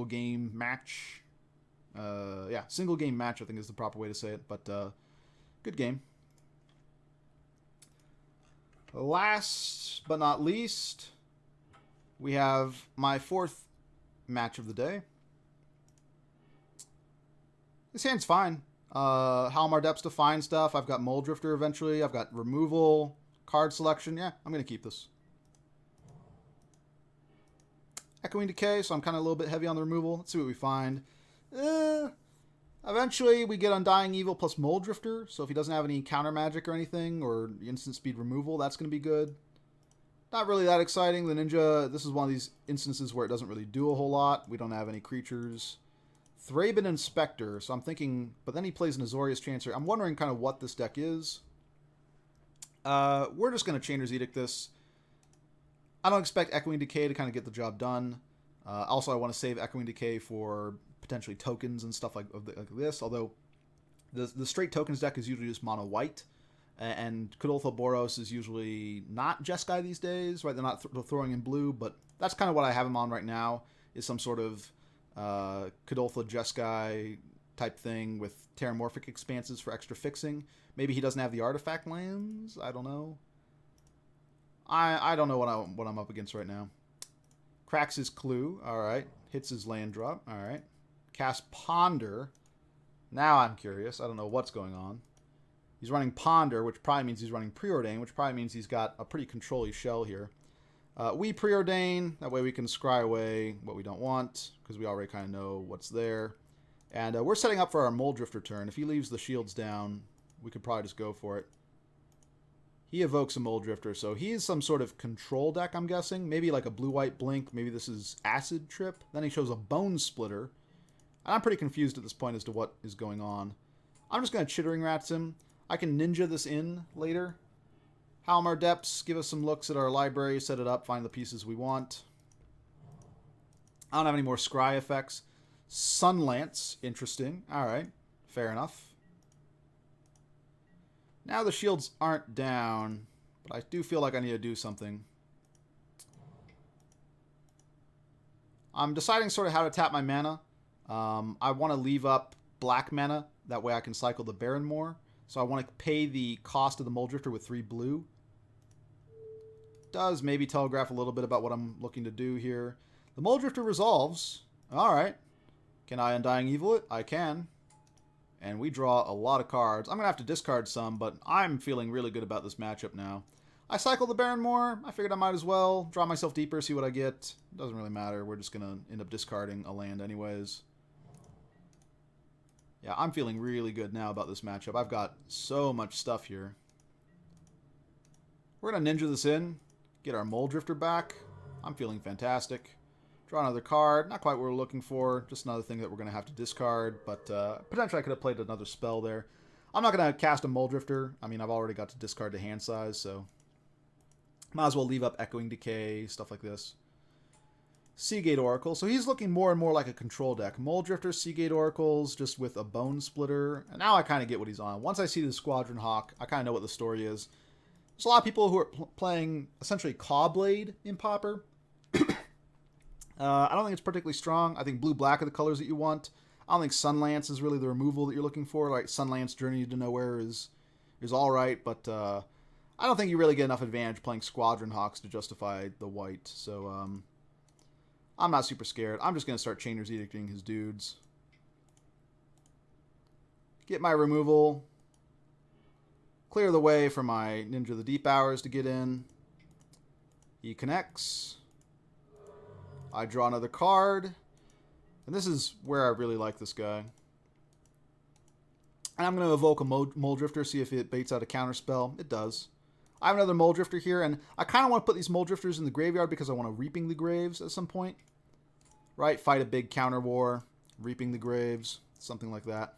game match. Yeah, single game match, I think is the proper way to say it. But good game. Last but not least, we have my 4th match of the day. This hand's fine. Halmar Depths to find stuff. I've got Mole Drifter eventually. I've got removal, card selection. Yeah, I'm going to keep this. Echoing Decay, so I'm kind of a little bit heavy on the removal. Let's see what we find. Eventually, we get Undying Evil plus Mole Drifter, so if he doesn't have any counter magic or anything, or instant speed removal, that's going to be good. Not really that exciting. The Ninja, this is one of these instances where it doesn't really do a whole lot. We don't have any creatures. Thraben Inspector, so I'm thinking, but then he plays an Azorius Chancer. I'm wondering kind of what this deck is. We're just going to Chainer's Edict this. I don't expect Echoing Decay to kind of get the job done. Also, I want to save Echoing Decay for potentially tokens and stuff like this, although the straight tokens deck is usually just mono white, and Kudoltha Boros is usually not Jeskai these days, right? They're not throwing in blue, but that's kind of what I have him on right now, is some sort of Kudoltha Jeskai type thing with Terramorphic Expanses for extra fixing. Maybe he doesn't have the artifact lands, I don't know. I don't know what I'm up against right now. Cracks his Clue, alright. Hits his land drop, alright. Cast Ponder. Now I'm curious. I don't know what's going on. He's running Ponder, which probably means he's running Preordain, which probably means he's got a pretty control-y shell here. We Preordain. That way we can scry away what we don't want, because we already kind of know what's there. And we're setting up for our Mole Drifter turn. If he leaves the shields down, we could probably just go for it. He evokes a Mole Drifter, so he is some sort of control deck, I'm guessing. Maybe like a blue-white blink. Maybe this is Acid Trip. Then he shows a Bone Splitter. And I'm pretty confused at this point as to what is going on. I'm just going to Chittering Rats him. I can Ninja this in later. Halmar Depths, give us some looks at our library, set it up, find the pieces we want. I don't have any more Scry effects. Sunlance, interesting. Alright, fair enough. Now the shields aren't down, but I do feel like I need to do something. I'm deciding sort of how to tap my mana. I want to leave up black mana, that way I can cycle the Baron more. So I want to pay the cost of the Mole Drifter with 3 blue. Does maybe telegraph a little bit about what I'm looking to do here. The Mole Drifter resolves. Alright. Can I Undying Evil it? I can. And we draw a lot of cards. I'm going to have to discard some, but I'm feeling really good about this matchup now. I cycle the Baron more. I figured I might as well draw myself deeper, see what I get. Doesn't really matter. We're just going to end up discarding a land anyways. Yeah, I'm feeling really good now about this matchup. I've got so much stuff here. We're going to Ninja this in. Get our Mole Drifter back. I'm feeling fantastic. Draw another card. Not quite what we're looking for. Just another thing that we're going to have to discard. But potentially I could have played another spell there. I'm not going to cast a Mole Drifter. I mean, I've already got to discard to hand size, so might as well leave up Echoing Decay, stuff like this. Seagate Oracle. So he's looking more and more like a control deck. Mole Drifter, Seagate Oracles, just with a Bone Splitter. And now I kind of get what he's on. Once I see the Squadron Hawk, I kind of know what the story is. There's a lot of people who are playing essentially Cawblade in Pauper. I don't think it's particularly strong. I think blue-black are the colors that you want. I don't think Sunlance is really the removal that you're looking for. Like Sunlance Journey to Nowhere is all right, but I don't think you really get enough advantage playing Squadron Hawks to justify the white. So I'm not super scared. I'm just going to start Chainer's Edicting his dudes. Get my removal. Clear the way for my Ninja of the Deep Hours to get in. He connects. I draw another card. And this is where I really like this guy. And I'm going to evoke a Mole Drifter, see if it baits out a counterspell. It does. I have another Mole Drifter here, and I kind of want to put these Mole Drifters in the graveyard because I want to Reaping the Graves at some point. Right? Fight a big counter war. Reaping the Graves. Something like that.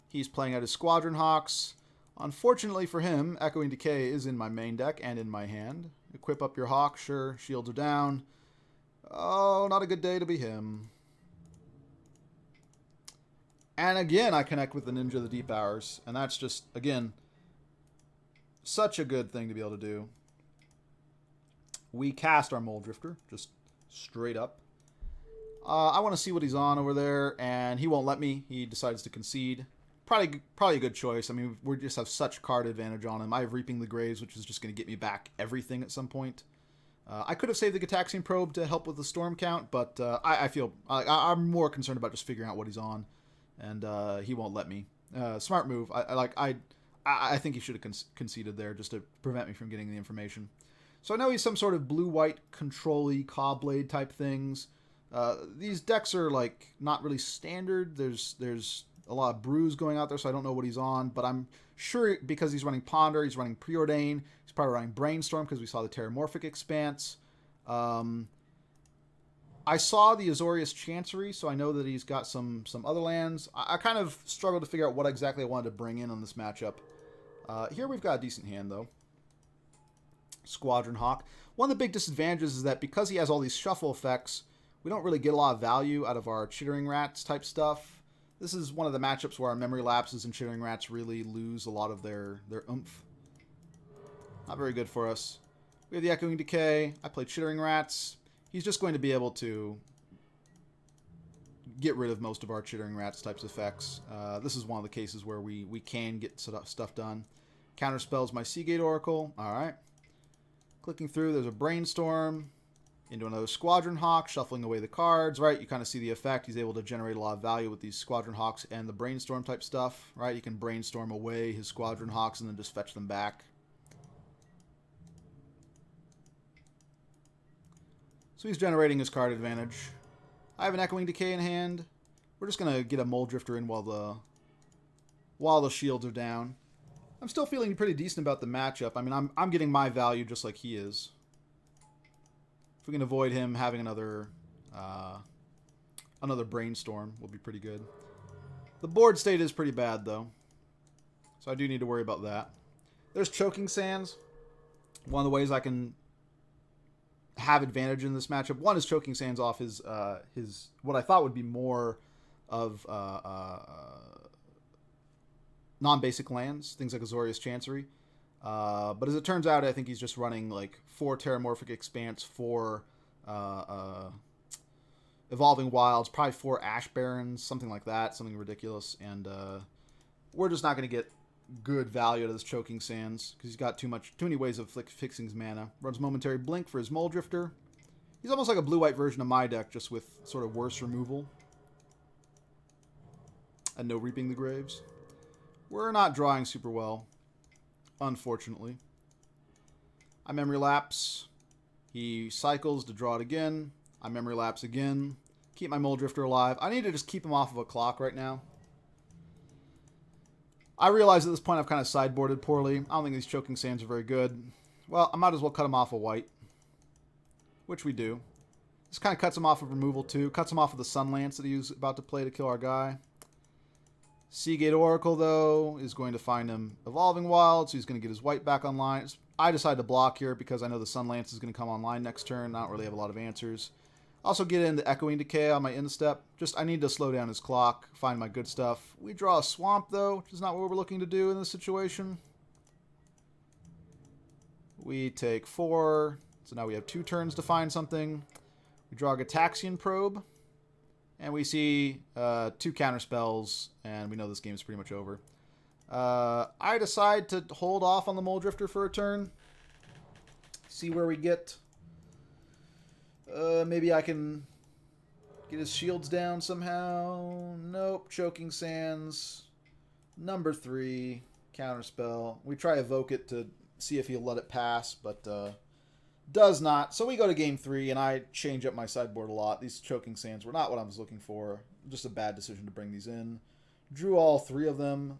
He's playing out his Squadron Hawks. Unfortunately for him, Echoing Decay is in my main deck and in my hand. Equip up your Hawk, sure. Shields are down. Oh, not a good day to be him. And again, I connect with the Ninja of the Deep Hours. And that's just, again, such a good thing to be able to do. We cast our Mole Drifter, just straight up. I want to see what he's on over there, and he won't let me. He decides to concede. Probably a good choice. I mean, we just have such card advantage on him. I have Reaping the Graves, which is just going to get me back everything at some point. I could have saved the Gataxian Probe to help with the storm count, but I feel I'm more concerned about just figuring out what he's on, and he won't let me. Smart move. I think he should have conceded there just to prevent me from getting the information. So I know he's some sort of blue-white control-y Cawblade type things. These decks are like not really standard. There's a lot of brews going out there, so I don't know what he's on, but I'm sure because he's running Ponder, he's running Preordain, he's probably running Brainstorm because we saw the Terramorphic Expanse. I saw the Azorius Chancery, so I know that he's got some other lands. I kind of struggled to figure out what exactly I wanted to bring in on this matchup. Here we've got a decent hand, though. Squadron Hawk. One of the big disadvantages is that because he has all these shuffle effects, we don't really get a lot of value out of our Chittering Rats type stuff. This is one of the matchups where our Memory Lapses and Chittering Rats really lose a lot of their oomph. Not very good for us. We have the Echoing Decay. I play Chittering Rats. He's just going to be able to get rid of most of our Chittering Rats types of effects. This is one of the cases where we can get stuff done. Counterspells my Seagate Oracle. Alright. Clicking through, there's a Brainstorm. Into another Squadron Hawk, shuffling away the cards, right? You kind of see the effect. He's able to generate a lot of value with these Squadron Hawks and the Brainstorm type stuff, right? He can Brainstorm away his Squadron Hawks and then just fetch them back. So he's generating his card advantage. I have an Echoing Decay in hand. We're just going to get a Mole Drifter in while the shields are down. I'm still feeling pretty decent about the matchup. I mean, I'm getting my value just like he is. If we can avoid him having another Brainstorm, will be pretty good. The board state is pretty bad, though. So I do need to worry about that. There's Choking Sands. One of the ways I can have advantage in this matchup. One is Choking Sands off his what I thought would be more of non-basic lands, things like Azorius Chancery. But as it turns out, I think he's just running like 4 Terramorphic Expanse, 4 Evolving Wilds, probably 4 Ash Barrens, something like that, something ridiculous. And we're just not going to get good value out of this Choking Sands because he's got too many ways of fixing his mana. Runs Momentary Blink for his Mole Drifter. He's almost like a blue-white version of my deck, just with sort of worse removal. And no Reaping the Graves. We're not drawing super well, unfortunately. I Memory Lapse. He cycles to draw it again. I Memory Lapse again. Keep my Mole Drifter alive. I need to just keep him off of a clock right now. I realize at this point I've kind of sideboarded poorly. I don't think these Choking Sands are very good. Well, I might as well cut him off a white. Which we do. This kind of cuts him off of removal too. Cuts him off of the Sunlance that he was about to play to kill our guy. Seagate Oracle, though, is going to find him Evolving Wild, so he's going to get his white back online. I decided to block here because I know the Sunlance is going to come online next turn. I don't really have a lot of answers. Also get into Echoing Decay on my instep. Just, I need to slow down his clock, find my good stuff. We draw a Swamp, though, which is not what we're looking to do in this situation. We take 4, so now we have 2 turns to find something. We draw a Gataxian Probe, and we see 2 counterspells, and we know this game is pretty much over. I decide to hold off on the Mole Drifter for a turn. See where we get. Maybe I can get his shields down somehow. Nope. Choking Sands. Number 3. Counterspell. We try Evoke it to see if he'll let it pass, but does not. So we go to game 3, and I change up my sideboard a lot. These Choking Sands were not what I was looking for. Just a bad decision to bring these in. Drew all 3 of them.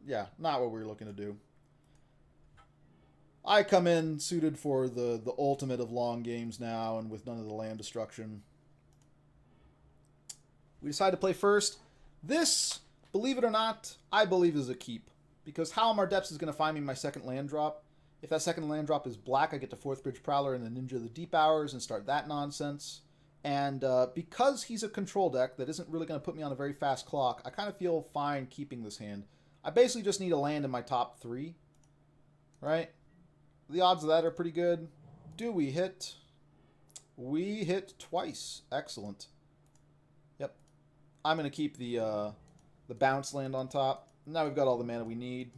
Yeah, not what we were looking to do. I come in suited for the ultimate of long games now, and with none of the land destruction. We decide to play first. This, believe it or not, I believe is a keep. Because Howlmar Depths is going to find me my second land drop. If that second land drop is black, I get to Fourth Bridge Prowler and the Ninja of the Deep Hours and start that nonsense. And because he's a control deck that isn't really going to put me on a very fast clock, I kind of feel fine keeping this hand. I basically just need a land in my top 3. Right? The odds of that are pretty good. Do we hit? We hit twice. Excellent. Yep. I'm going to keep the bounce land on top. Now we've got all the mana we need.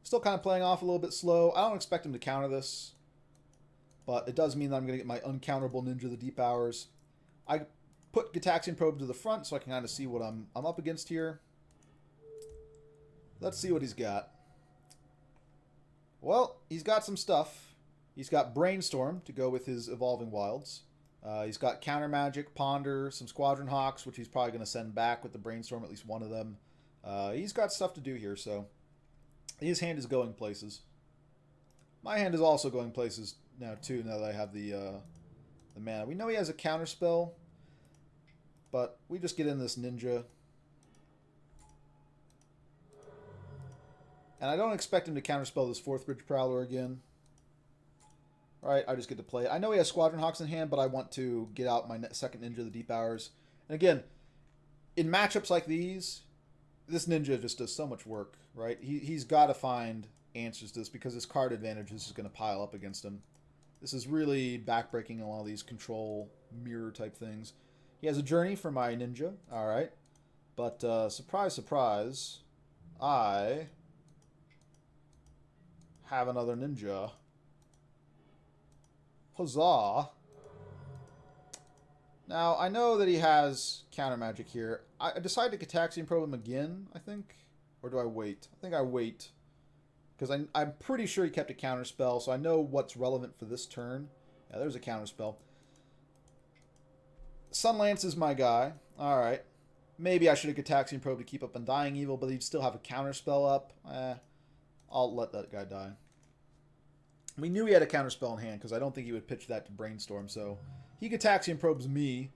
Still kind of playing off a little bit slow. I don't expect him to counter this. But it does mean that I'm going to get my uncounterable Ninja of the Deep Hours. I put Gataxian Probe to the front so I can kind of see what I'm up against here. Let's see what he's got. Well, he's got some stuff. He's got Brainstorm to go with his Evolving Wilds. He's got Counter Magic, Ponder, some Squadron Hawks, which he's probably going to send back with the Brainstorm, at least one of them. He's got stuff to do here, so his hand is going places. My hand is also going places now, too, now that I have the mana. We know he has a counter spell, but we just get in this Ninja. And I don't expect him to counterspell this Fourth Bridge Prowler again. Right, I just get to play it. I know he has Squadron Hawks in hand, but I want to get out my second Ninja of the Deep Hours. And again, in matchups like these, this Ninja just does so much work, right? He's got to find answers to this because his card advantage is going to pile up against him. This is really backbreaking a lot of these control mirror type things. He has a Journey for my Ninja, all right. But surprise, surprise, I have another Ninja. Huzzah. Now, I know that he has counter magic here. I decide to Gataxian Probe him again, I think. Or do I wait? I think I wait. Because I'm pretty sure he kept a counter spell, so I know what's relevant for this turn. Yeah, there's a counter spell. Sunlance is my guy. Alright. Maybe I should have Gataxian Probe to keep up Undying Evil, but he'd still have a counter spell up. I'll let that guy die. We knew he had a counterspell in hand because I don't think he would pitch that to Brainstorm. So he Gataxian Probes me.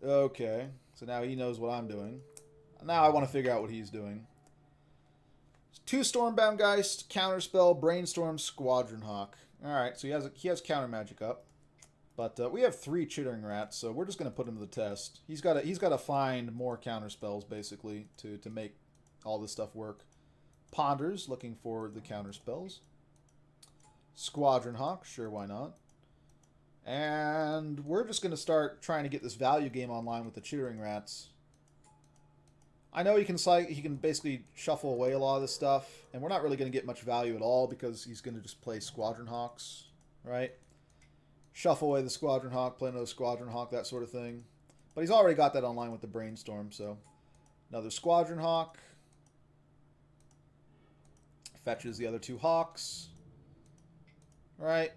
Okay. So now he knows what I'm doing. Now I want to figure out what he's doing. 2 Stormbound Geist, Counterspell, Brainstorm, Squadron Hawk. Alright, so he has counter magic up. But we have 3 Chittering Rats, so we're just going to put him to the test. He's got to find more counterspells, basically, to make all this stuff work. Ponders, looking for the counterspells. Squadron Hawk, sure, why not? And we're just going to start trying to get this value game online with the Chittering Rats. I know he can basically shuffle away a lot of this stuff, and we're not really going to get much value at all because he's going to just play Squadron Hawks, right? Shuffle away the Squadron Hawk, play another Squadron Hawk, that sort of thing. But he's already got that online with the Brainstorm, so another Squadron Hawk. Fetches the other 2 Hawks. Right,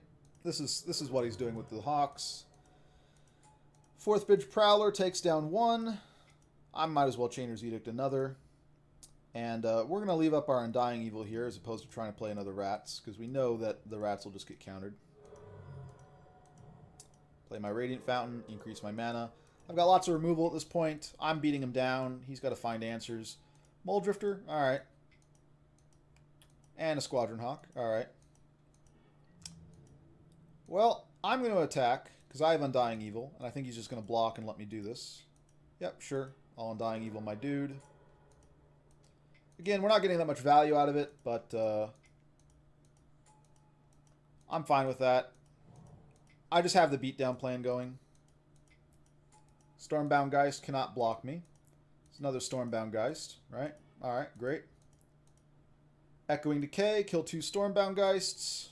this is what he's doing with the Hawks. Fourth Bridge Prowler takes down 1. I might as well Chainer's Edict another. And we're going to leave up our Undying Evil here as opposed to trying to play another Rats, because we know that the Rats will just get countered. Play my Radiant Fountain, increase my mana. I've got lots of removal at this point. I'm beating him down. He's got to find answers. Mole Drifter, alright. And a Squadron Hawk, alright. Well, I'm going to attack because I have Undying Evil, and I think he's just going to block and let me do this. Yep, sure. I'll Undying Evil my dude. Again, we're not getting that much value out of it, but I'm fine with that. I just have the beatdown plan going. Stormbound Geist cannot block me. It's another Stormbound Geist, right? Alright, great. Echoing Decay, kill 2 Stormbound Geists.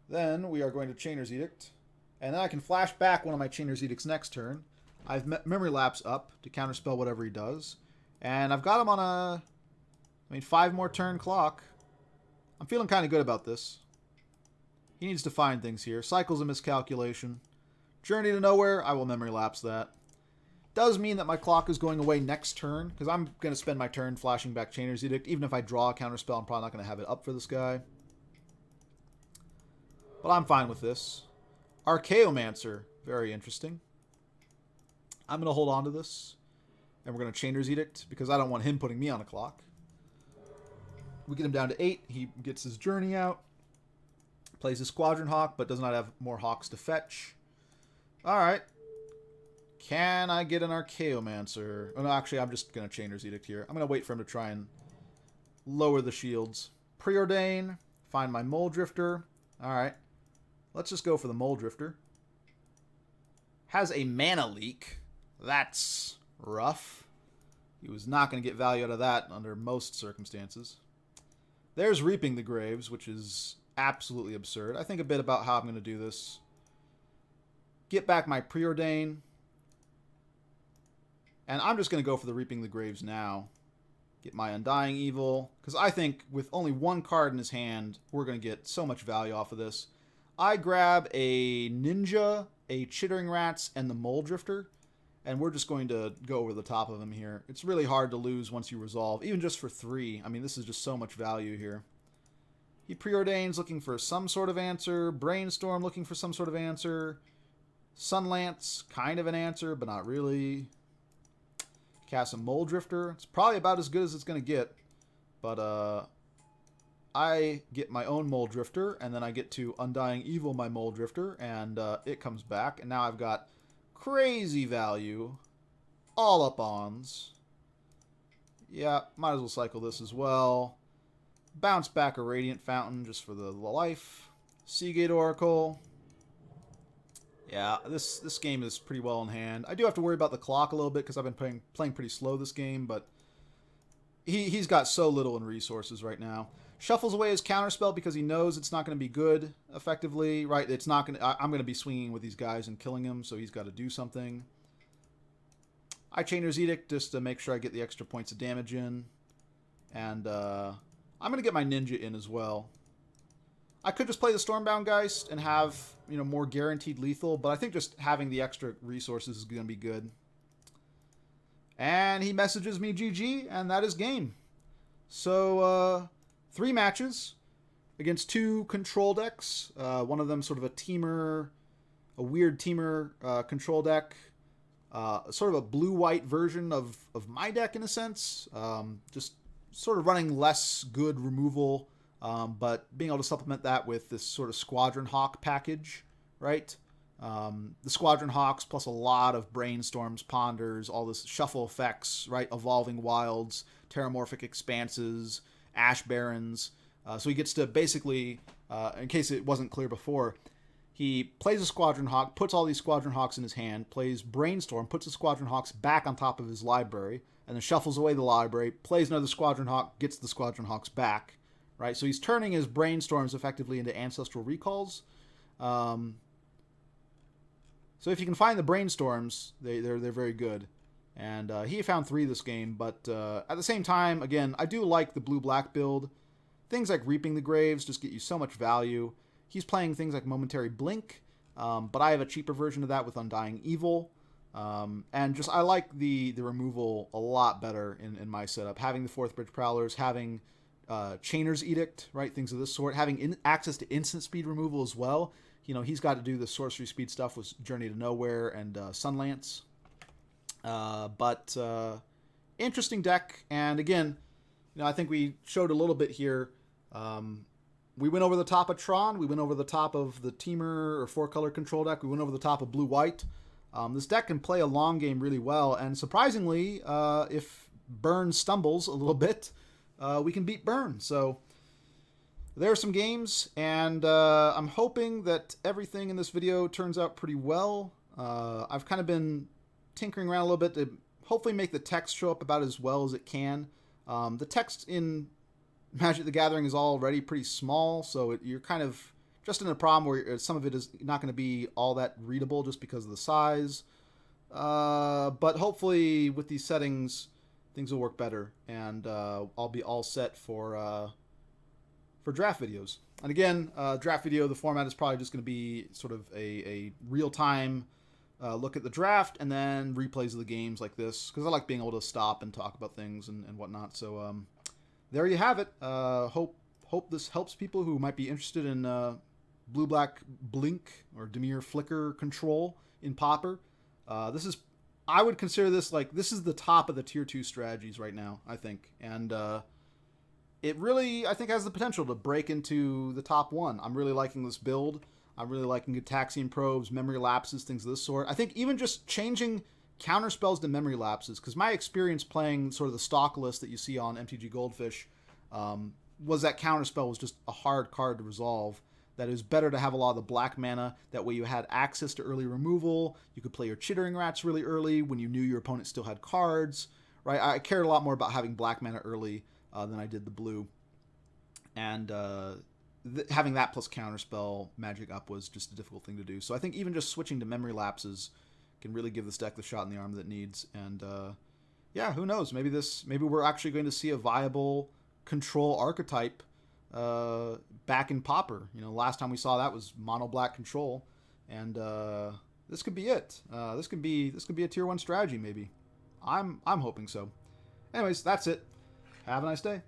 Then we are going to Chainer's Edict. And then I can flash back one of my Chainer's Edicts next turn. I have Memory Lapse up to counterspell whatever he does. And I've got him on a 5 more turn clock. I'm feeling kind of good about this. He needs to find things here. Cycle's a miscalculation. Journey to Nowhere, I will Memory Lapse that. Does mean that my clock is going away next turn, because I'm going to spend my turn flashing back Chainer's Edict. Even if I draw a counterspell, I'm probably not going to have it up for this guy. But I'm fine with this. Archaeomancer, very interesting. I'm going to hold on to this. And we're going to Chainer's Edict, because I don't want him putting me on a clock. We get him down to 8. He gets his Journey out. Plays his Squadron Hawk, but does not have more Hawks to fetch. Alright. Can I get an Archaeomancer? Oh, no, actually, I'm just going to Chainer's Edict here. I'm going to wait for him to try and lower the shields. Preordain. Find my Mole Drifter. Alright. Let's just go for the Mole Drifter. Has a mana leak. That's rough. He was not going to get value out of that under most circumstances. There's Reaping the Graves, which is absolutely absurd. I think a bit about how I'm going to do this. Get back my Preordain. And I'm just going to go for the Reaping the Graves now. Get my Undying Evil. Because I think with only one card in his hand, we're going to get so much value off of this. I grab a Ninja, a Chittering Rats, and the Mole Drifter. And we're just going to go over the top of him here. It's really hard to lose once you resolve, even just for 3. I mean, this is just so much value here. He Preordains looking for some sort of answer. Brainstorm looking for some sort of answer. Sunlance, kind of an answer, but not really. Cast a Mole Drifter. It's probably about as good as it's going to get. But I get my own Mole Drifter, and then I get to Undying Evil my Mole Drifter, and it comes back. And now I've got crazy value. All up-ons. Yeah, might as well cycle this as well. Bounce back a Radiant Fountain just for the life. Seagate Oracle. Yeah, this game is pretty well in hand. I do have to worry about the clock a little bit because I've been playing pretty slow this game, but he's got so little in resources right now. Shuffles away his counterspell because he knows it's not going to be good effectively, right? It's not going to. I'm going to be swinging with these guys and killing him, so he's got to do something. I Chainer's Edict just to make sure I get the extra points of damage in, and I'm going to get my Ninja in as well. I could just play the Stormbound Geist and have, more guaranteed lethal, but I think just having the extra resources is going to be good. And he messages me GG, and that is game. So, 3 matches against 2 control decks. One of them sort of a weird teamer control deck. Sort of a blue-white version of my deck in a sense. Just sort of running less good removal, but being able to supplement that with this sort of Squadron Hawk package, right? The Squadron Hawks plus a lot of Brainstorms, Ponders, all this shuffle effects, right? Evolving Wilds, Terramorphic Expanses, Ash Barrens. So he gets to basically, in case it wasn't clear before, he plays a Squadron Hawk, puts all these Squadron Hawks in his hand, plays Brainstorm, puts the Squadron Hawks back on top of his library, and then shuffles away the library, plays another Squadron Hawk, gets the Squadron Hawks back, right? So he's turning his Brainstorms effectively into Ancestral Recalls. So if you can find the Brainstorms, they're very good. And he found 3 this game, but at the same time, again, I do like the blue-black build. Things like Reaping the Graves just get you so much value. He's playing things like Momentary Blink, but I have a cheaper version of that with Undying Evil. And just I like the removal a lot better in my setup. Having the 4th Bridge Prowlers, having Chainer's Edict, right, things of this sort. Having access to instant speed removal as well. He's got to do the sorcery speed stuff with Journey to Nowhere and Sunlance. But interesting deck. And again, I think we showed a little bit here we went over the top of Tron. We went over the top of the Teamer or 4-color control deck. We went over the top of blue-white. This deck can play a long game really well. And surprisingly, if Burn stumbles a little bit, we can beat Burn. So there are some games, and I'm hoping that everything in this video turns out pretty well. I've kind of been tinkering around a little bit to hopefully make the text show up about as well as it can. The text in Magic the Gathering is already pretty small, so you're kind of just in a problem where some of it is not going to be all that readable just because of the size. But hopefully with these settings, things will work better, and I'll be all set for draft videos. And again, draft video, the format is probably just going to be sort of a real-time look at the draft and then replays of the games like this, because I like being able to stop and talk about things and whatnot. So there you have it. Hope this helps people who might be interested in blue-black blink or Dimir flicker control in Pauper. I would consider this this is the top of the tier 2 strategies right now, I think. And it really, I think, has the potential to break into the top 1. I'm really liking this build. I'm really liking Gitaxian Probes, Memory Lapses, things of this sort. I think even just changing counter spells to Memory Lapses, because my experience playing sort of the stock list that you see on MTG Goldfish was that counter spell was just a hard card to resolve. That it was better to have a lot of the black mana. That way you had access to early removal. You could play your Chittering Rats really early when you knew your opponent still had cards. Right? I cared a lot more about having black mana early than I did the blue. And having that plus counterspell magic up was just a difficult thing to do. So I think even just switching to Memory Lapses can really give this deck the shot in the arm that it needs. And yeah, who knows? Maybe we're actually going to see a viable control archetype back in Pauper. Last time we saw that was mono black control, and this could be it. This could be a tier 1 strategy maybe. I'm hoping so. Anyways, that's it. Have a nice day.